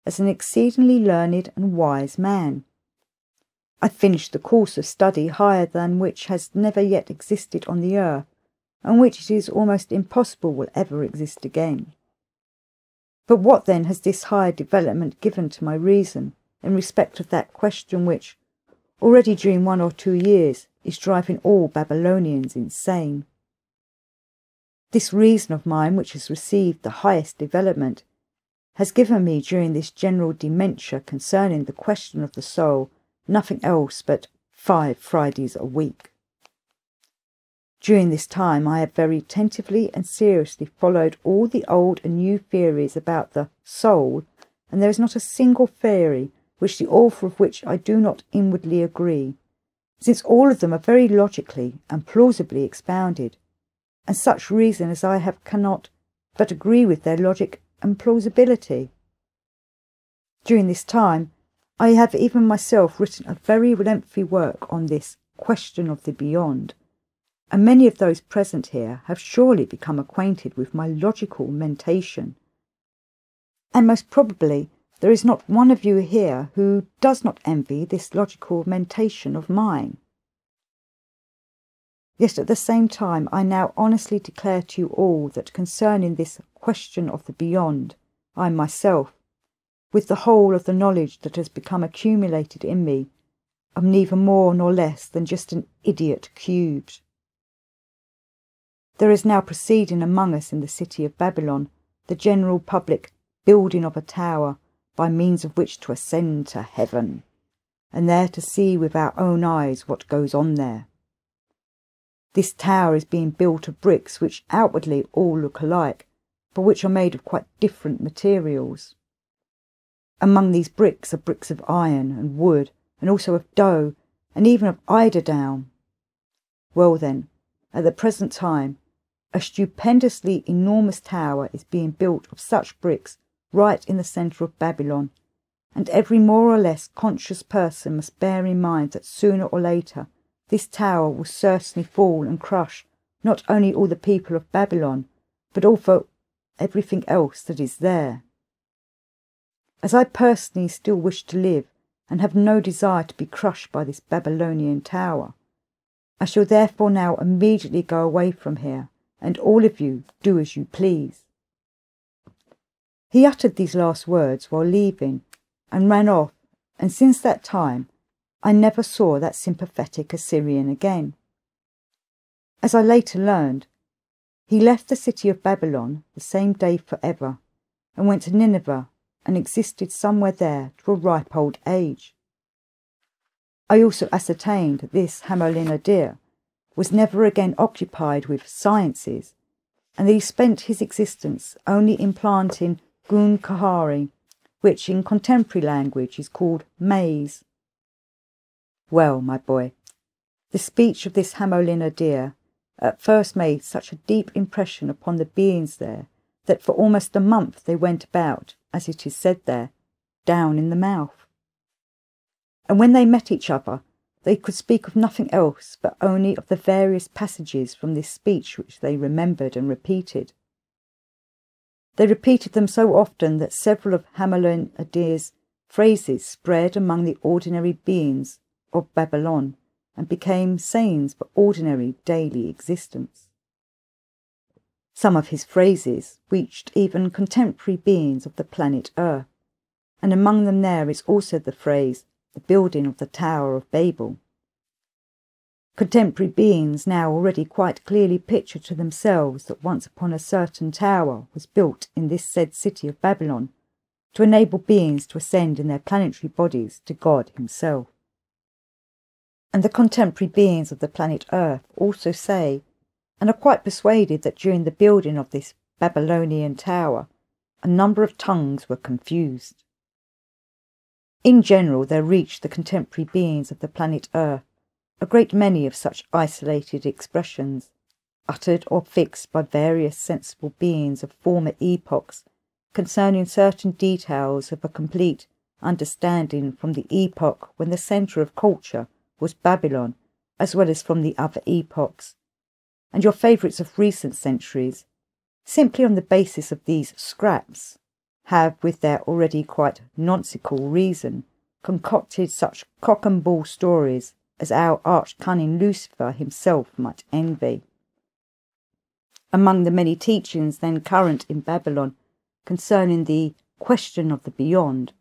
as an exceedingly learned and wise man. I finished the course of study higher than which has never yet existed on the earth, and which it is almost impossible will ever exist again. But what then has this higher development given to my reason in respect of that question which, already during 1 or 2 years, is driving all Babylonians insane? This reason of mine, which has received the highest development, has given me during this general dementia concerning the question of the soul nothing else but 5 Fridays a week. During this time I have very attentively and seriously followed all the old and new theories about the soul, and there is not a single theory which the author of which I do not inwardly agree, since all of them are very logically and plausibly expounded, and such reason as I have cannot but agree with their logic and plausibility. During this time I have even myself written a very lengthy work on this question of the beyond, and many of those present here have surely become acquainted with my logical mentation. And most probably there is not one of you here who does not envy this logical mentation of mine. Yet at the same time I now honestly declare to you all that concerning this question of the beyond, I myself, with the whole of the knowledge that has become accumulated in me, am neither more nor less than just an idiot cubed. There is now proceeding among us in the city of Babylon the general public building of a tower, by means of which to ascend to heaven, and there to see with our own eyes what goes on there. This tower is being built of bricks which outwardly all look alike, but which are made of quite different materials. Among these bricks are bricks of iron and wood, and also of dough, and even of eiderdown. Well then, at the present time, a stupendously enormous tower is being built of such bricks right in the centre of Babylon, and every more or less conscious person must bear in mind that sooner or later this tower will certainly fall and crush not only all the people of Babylon, but also everything else that is there. As I personally still wish to live, and have no desire to be crushed by this Babylonian tower, I shall therefore now immediately go away from here, and all of you do as you please." He uttered these last words while leaving, and ran off, and since that time I never saw that sympathetic Assyrian again. As I later learned, he left the city of Babylon the same day forever, and went to Nineveh, and existed somewhere there to a ripe old age. I also ascertained that this Hamolin-Adir was never again occupied with sciences, and that he spent his existence only in planting Gun Kahari, which in contemporary language is called maize. Well, my boy, the speech of this Hamolin-Adir at first made such a deep impression upon the beings there that for almost a month they went about, as it is said there, down in the mouth. And when they met each other, they could speak of nothing else but only of the various passages from this speech which they remembered and repeated. They repeated them so often that several of Hamolin-Adir's phrases spread among the ordinary beings of Babylon and became sayings for ordinary daily existence. Some of his phrases reached even contemporary beings of the planet Earth, and among them there is also the phrase, "the building of the Tower of Babel." Contemporary beings now already quite clearly picture to themselves that once upon a certain tower was built in this said city of Babylon to enable beings to ascend in their planetary bodies to God himself. And the contemporary beings of the planet Earth also say, and are quite persuaded, that during the building of this Babylonian tower, a number of tongues were confused. In general, there reached the contemporary beings of the planet Earth a great many of such isolated expressions, uttered or fixed by various sensible beings of former epochs, concerning certain details of a complete understanding from the epoch when the centre of culture was Babylon, as well as from the other epochs, and your favourites of recent centuries, simply on the basis of these scraps, have, with their already quite nonsensical reason, concocted such cock-and-bull stories as our arch-cunning Lucifer himself might envy. Among the many teachings then current in Babylon concerning the question of the beyond,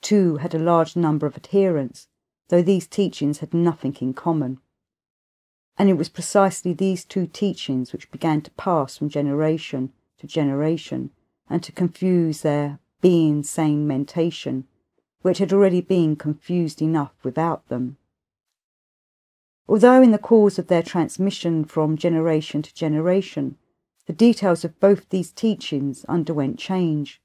two had a large number of adherents, though these teachings had nothing in common. And it was precisely these two teachings which began to pass from generation to generation, and to confuse their being sane mentation, which had already been confused enough without them. Although in the course of their transmission from generation to generation, the details of both these teachings underwent change,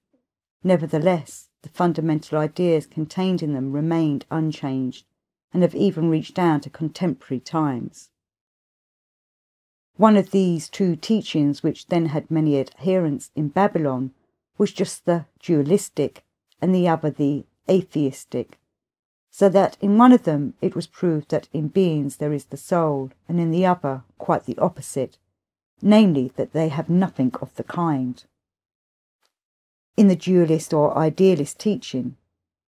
nevertheless the fundamental ideas contained in them remained unchanged, and have even reached down to contemporary times. One of these two teachings, which then had many adherents in Babylon, was just the dualistic, and the other the atheistic, so that in one of them it was proved that in beings there is the soul, and in the other quite the opposite, namely that they have nothing of the kind. In the dualist or idealist teaching,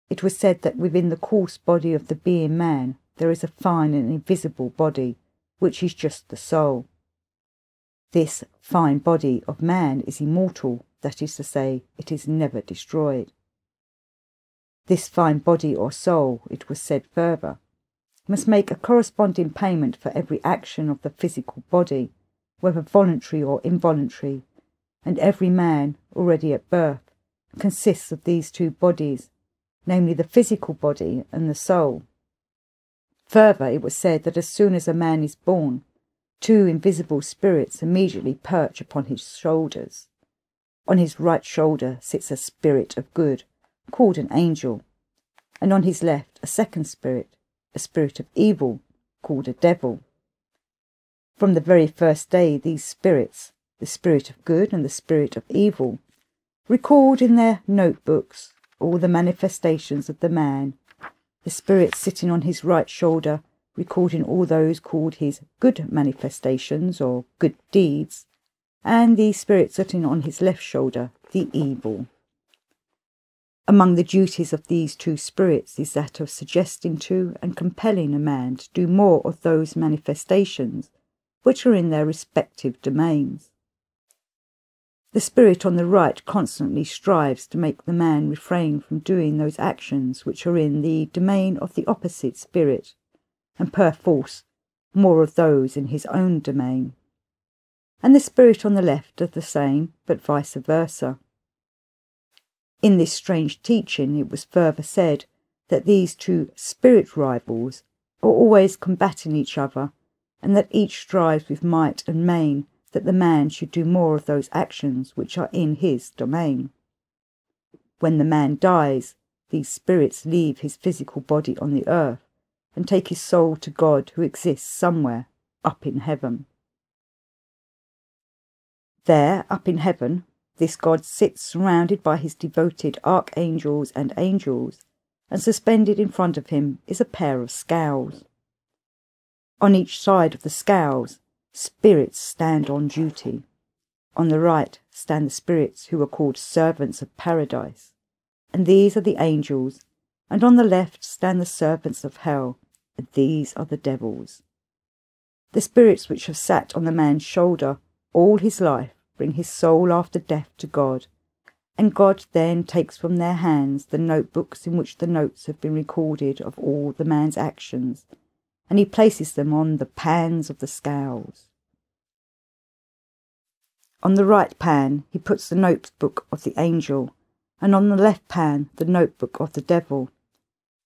it was said that within the coarse body of the being man there is a fine and invisible body, which is just the soul. This fine body of man is immortal, that is to say, it is never destroyed. This fine body or soul, it was said further, must make a corresponding payment for every action of the physical body, whether voluntary or involuntary, and every man, already at birth, consists of these two bodies, namely the physical body and the soul. Further, it was said that as soon as a man is born, two invisible spirits immediately perch upon his shoulders. On his right shoulder sits a spirit of good, called an angel, and on his left a second spirit, a spirit of evil, called a devil. From the very first day, these spirits, the spirit of good and the spirit of evil, record in their notebooks all the manifestations of the man, the spirit sitting on his right shoulder recording all those called his good manifestations or good deeds, and the spirit sitting on his left shoulder, the evil. Among the duties of these two spirits is that of suggesting to and compelling a man to do more of those manifestations which are in their respective domains. The spirit on the right constantly strives to make the man refrain from doing those actions which are in the domain of the opposite spirit, and perforce more of those in his own domain. And the spirit on the left does the same, but vice versa. In this strange teaching it was further said that these two spirit rivals are always combating each other, and that each strives with might and main that the man should do more of those actions which are in his domain. When the man dies, these spirits leave his physical body on the earth and take his soul to God, who exists somewhere up in heaven. There, up in heaven, this God sits surrounded by his devoted archangels and angels, and suspended in front of him is a pair of scales. On each side of the scales, spirits stand on duty. On the right stand the spirits who are called servants of paradise, and these are the angels, and on the left stand the servants of hell, and these are the devils. The spirits which have sat on the man's shoulder all his life bring his soul after death to God, and God then takes from their hands the notebooks in which the notes have been recorded of all the man's actions, and he places them on the pans of the scales. On the right pan he puts the notebook of the angel, and on the left pan the notebook of the devil,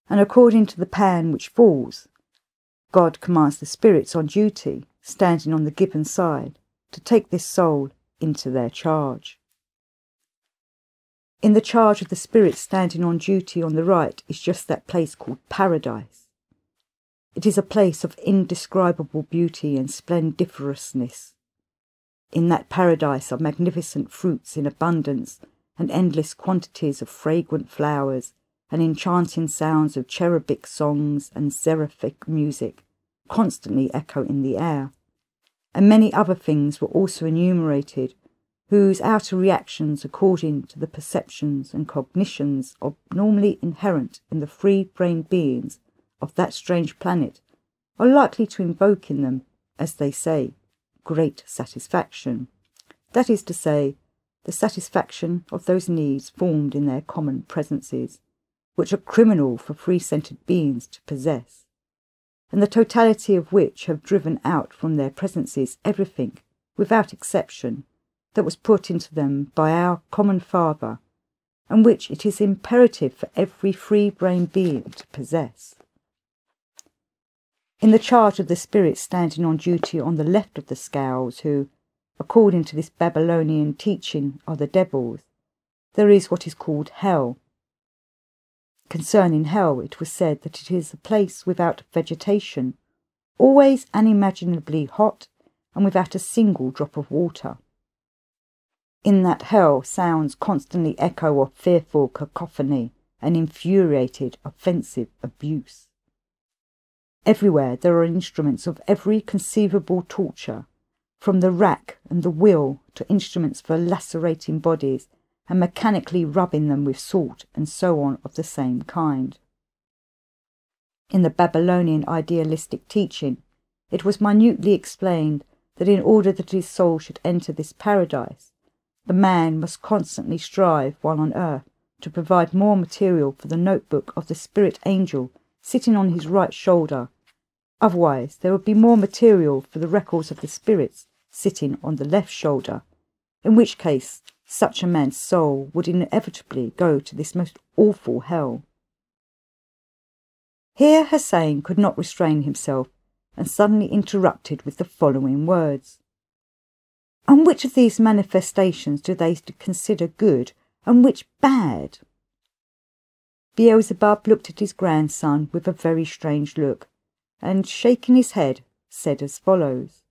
and according to the pan which falls, God commands the spirits on duty, standing on the given side, to take this soul into their charge. In the charge of the spirits standing on duty on the right is just that place called paradise. It is a place of indescribable beauty and splendiferousness. In that paradise are magnificent fruits in abundance, and endless quantities of fragrant flowers, and enchanting sounds of cherubic songs and seraphic music constantly echo in the air. And many other things were also enumerated, whose outer reactions according to the perceptions and cognitions normally inherent in the free-brained beings of that strange planet are likely to invoke in them, as they say, great satisfaction. That is to say, the satisfaction of those needs formed in their common presences, which are criminal for free-centred beings to possess, and the totality of which have driven out from their presences everything, without exception, that was put into them by our common Father, and which it is imperative for every free-brained being to possess. In the charge of the spirits standing on duty on the left of the scales, who, according to this Babylonian teaching, are the devils, there is what is called hell. Concerning hell, it was said that it is a place without vegetation, always unimaginably hot, and without a single drop of water. In that hell sounds constantly echo of fearful cacophony and infuriated, offensive abuse. Everywhere there are instruments of every conceivable torture, from the rack and the wheel to instruments for lacerating bodies and mechanically rubbing them with salt and so on of the same kind. In the Babylonian idealistic teaching, it was minutely explained that in order that his soul should enter this paradise, the man must constantly strive while on earth to provide more material for the notebook of the spirit angel sitting on his right shoulder. Otherwise there would be more material for the records of the spirits sitting on the left shoulder, in which case such a man's soul would inevitably go to this most awful hell. Here Hussein could not restrain himself, and suddenly interrupted with the following words: "And which of these manifestations do they consider good, and which bad?" Beelzebub looked at his grandson with a very strange look, and shaking his head, said as follows: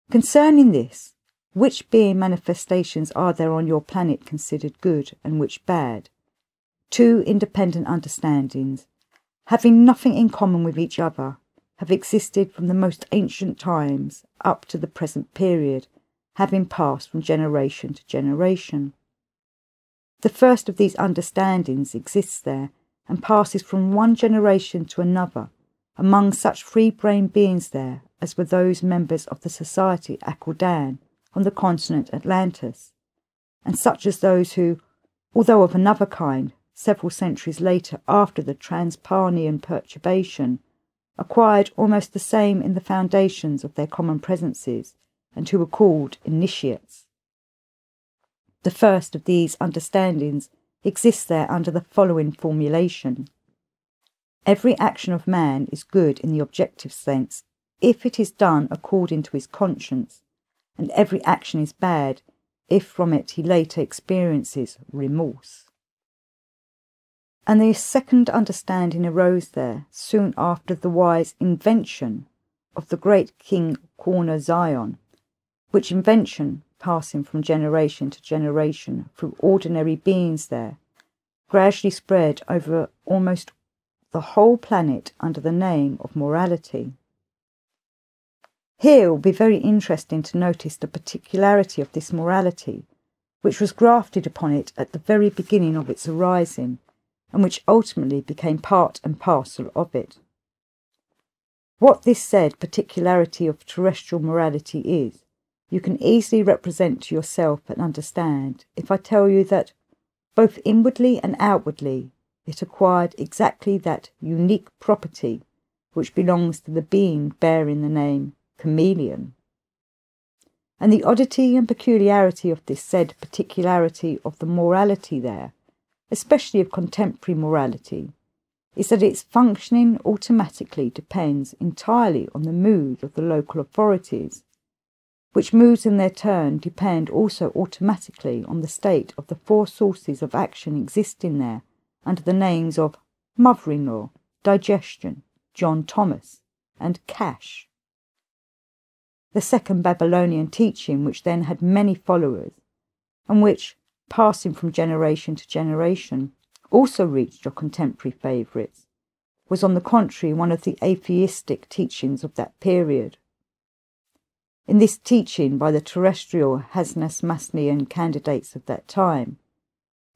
"Concerning this, which being manifestations are there on your planet considered good, and which bad? Two independent understandings, having nothing in common with each other, have existed from the most ancient times up to the present period, having passed from generation to generation. The first of these understandings exists there, and passes from one generation to another, among such free-brained beings there as were those members of the society Akordan on the continent Atlantis, and such as those who, although of another kind, several centuries later after the Transparnian perturbation, acquired almost the same in the foundations of their common presences, and who were called initiates. The first of these understandings exists there under the following formulation: every action of man is good in the objective sense if it is done according to his conscience, and every action is bad if from it he later experiences remorse. And the second understanding arose there soon after the wise invention of the great King Corner Zion, which invention, passing from generation to generation through ordinary beings there, gradually spread over almost the whole planet under the name of morality. Here it will be very interesting to notice the particularity of this morality, which was grafted upon it at the very beginning of its arising, and which ultimately became part and parcel of it. What this said particularity of terrestrial morality is, you can easily represent to yourself and understand if I tell you that, both inwardly and outwardly, it acquired exactly that unique property which belongs to the being bearing the name chameleon. And the oddity and peculiarity of this said particularity of the morality there, especially of contemporary morality, is that its functioning automatically depends entirely on the mood of the local authorities, which moods in their turn depend also automatically on the state of the four sources of action existing there under the names of mother-in-law, digestion, John Thomas, and cash. The second Babylonian teaching, which then had many followers, and which, passing from generation to generation, also reached your contemporary favourites, was on the contrary one of the atheistic teachings of that period. In this teaching by the terrestrial Hasnas-Masnian candidates of that time,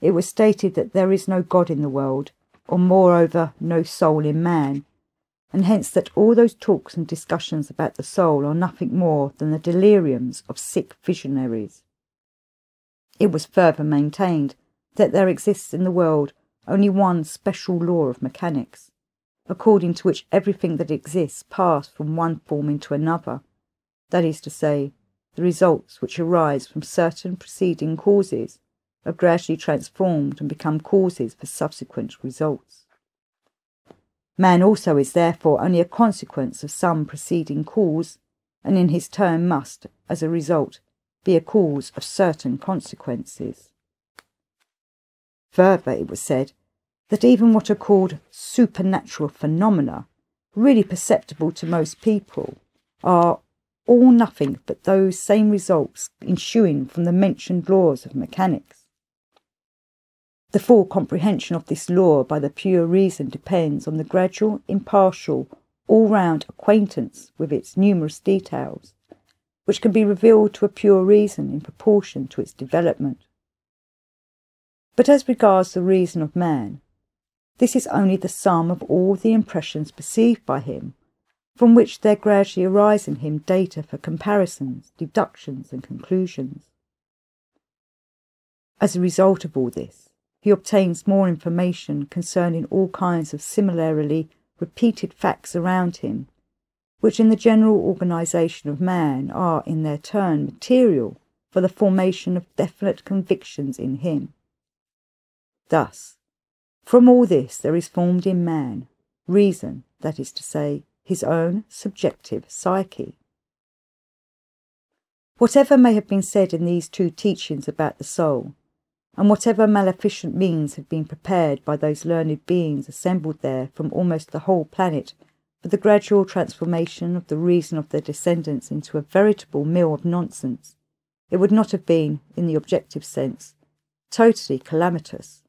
it was stated that there is no God in the world, or moreover no soul in man, and hence that all those talks and discussions about the soul are nothing more than the deliriums of sick visionaries. It was further maintained that there exists in the world only one special law of mechanics, according to which everything that exists passes from one form into another, that is to say, the results which arise from certain preceding causes are gradually transformed and become causes for subsequent results. Man also is therefore only a consequence of some preceding cause, and in his turn must, as a result, be a cause of certain consequences. Further, it was said that even what are called supernatural phenomena, really perceptible to most people, are all nothing but those same results ensuing from the mentioned laws of mechanics. The full comprehension of this law by the pure reason depends on the gradual, impartial, all-round acquaintance with its numerous details, which can be revealed to a pure reason in proportion to its development. But as regards the reason of man, this is only the sum of all the impressions perceived by him, from which there gradually arise in him data for comparisons, deductions, and conclusions. As a result of all this, he obtains more information concerning all kinds of similarly repeated facts around him, which in the general organisation of man are in their turn material for the formation of definite convictions in him. Thus, from all this there is formed in man reason, that is to say, his own subjective psyche. Whatever may have been said in these two teachings about the soul, and whatever maleficent means have been prepared by those learned beings assembled there from almost the whole planet for the gradual transformation of the reason of their descendants into a veritable mill of nonsense, it would not have been, in the objective sense, totally calamitous.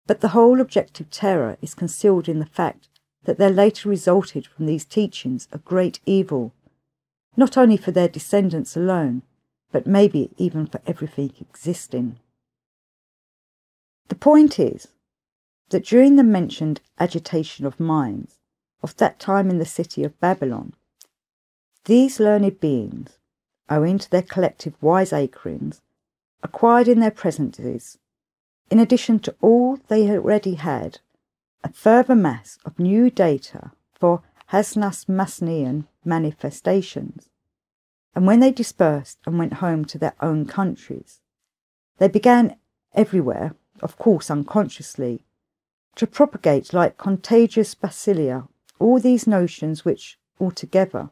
But the whole objective terror is concealed in the fact that there later resulted from these teachings a great evil, not only for their descendants alone, but maybe even for everything existing. The point is that during the mentioned agitation of minds of that time in the city of Babylon, these learned beings, owing to their collective wiseacrings, acquired in their presences, in addition to all they already had, a further mass of new data for Hasnas-Masnian manifestations, and when they dispersed and went home to their own countries, they began everywhere, of course unconsciously, to propagate like contagious bacillia all these notions which, altogether,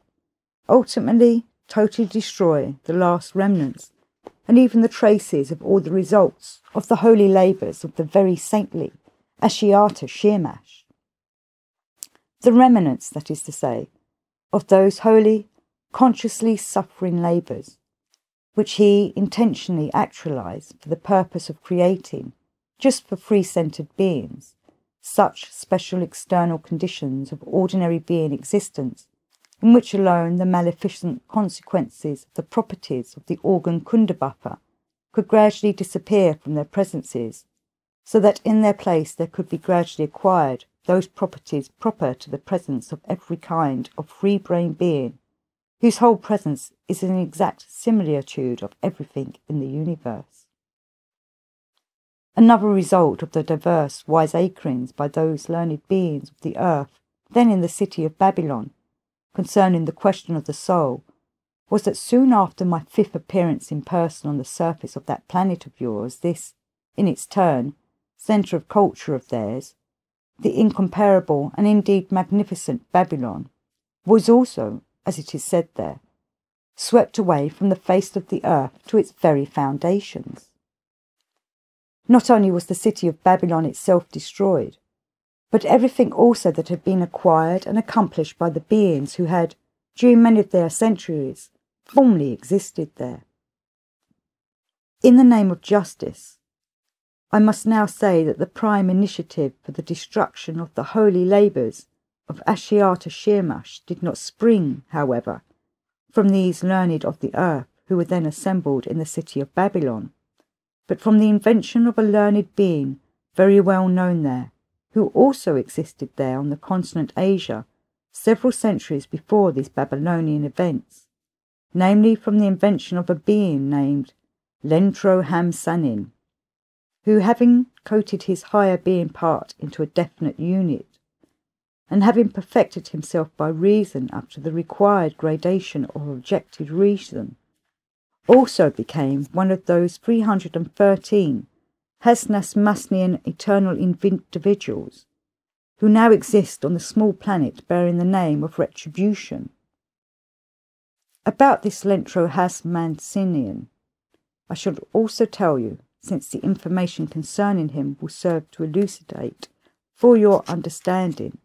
ultimately totally destroy the last remnants and even the traces of all the results of the holy labours of the very saintly Ashiata Shirmash. The remnants, that is to say, of those holy, consciously suffering labours, which he intentionally actualised for the purpose of creating, just for free-centred beings, such special external conditions of ordinary being existence, in which alone the maleficent consequences of the properties of the organ Kundabapa could gradually disappear from their presences, so that in their place there could be gradually acquired those properties proper to the presence of every kind of free-brain being, whose whole presence is an exact similitude of everything in the universe. Another result of the diverse wiseacrings by those learned beings of the earth then in the city of Babylon concerning the question of the soul was that soon after my fifth appearance in person on the surface of that planet of yours, this, in its turn, centre of culture of theirs, the incomparable and indeed magnificent Babylon, was also, as it is said there, swept away from the face of the earth to its very foundations. Not only was the city of Babylon itself destroyed, but everything also that had been acquired and accomplished by the beings who had, during many of their centuries, formerly existed there. In the name of justice, I must now say that the prime initiative for the destruction of the holy labours of Ashiata Shirmash did not spring, however, from these learned of the earth who were then assembled in the city of Babylon, but from the invention of a learned being very well known there, who also existed there on the continent Asia several centuries before these Babylonian events, namely from the invention of a being named Lentro Hamsanin, who, having coated his higher being part into a definite unit, and having perfected himself by reason up to the required gradation of objective reason, also became one of those 313 Hasnas-Masnian eternal individuals who now exist on the small planet bearing the name of Retribution. About this Lentro Hasmansinian I should also tell you, since the information concerning him will serve to elucidate, for your understanding,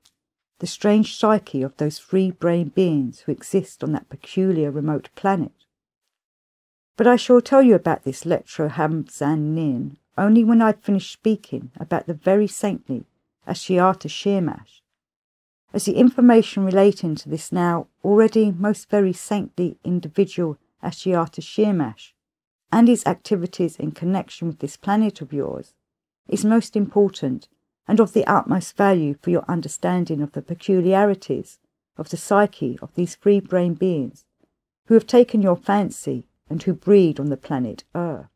the strange psyche of those free-brain beings who exist on that peculiar remote planet. But I shall tell you about this Lentro Hamsanin only when I've finished speaking about the very saintly Ashiata Shirmash, as the information relating to this now already most very saintly individual Ashiata Shirmash and his activities in connection with this planet of yours is most important and of the utmost value for your understanding of the peculiarities of the psyche of these free-brain beings who have taken your fancy and who breed on the planet Earth.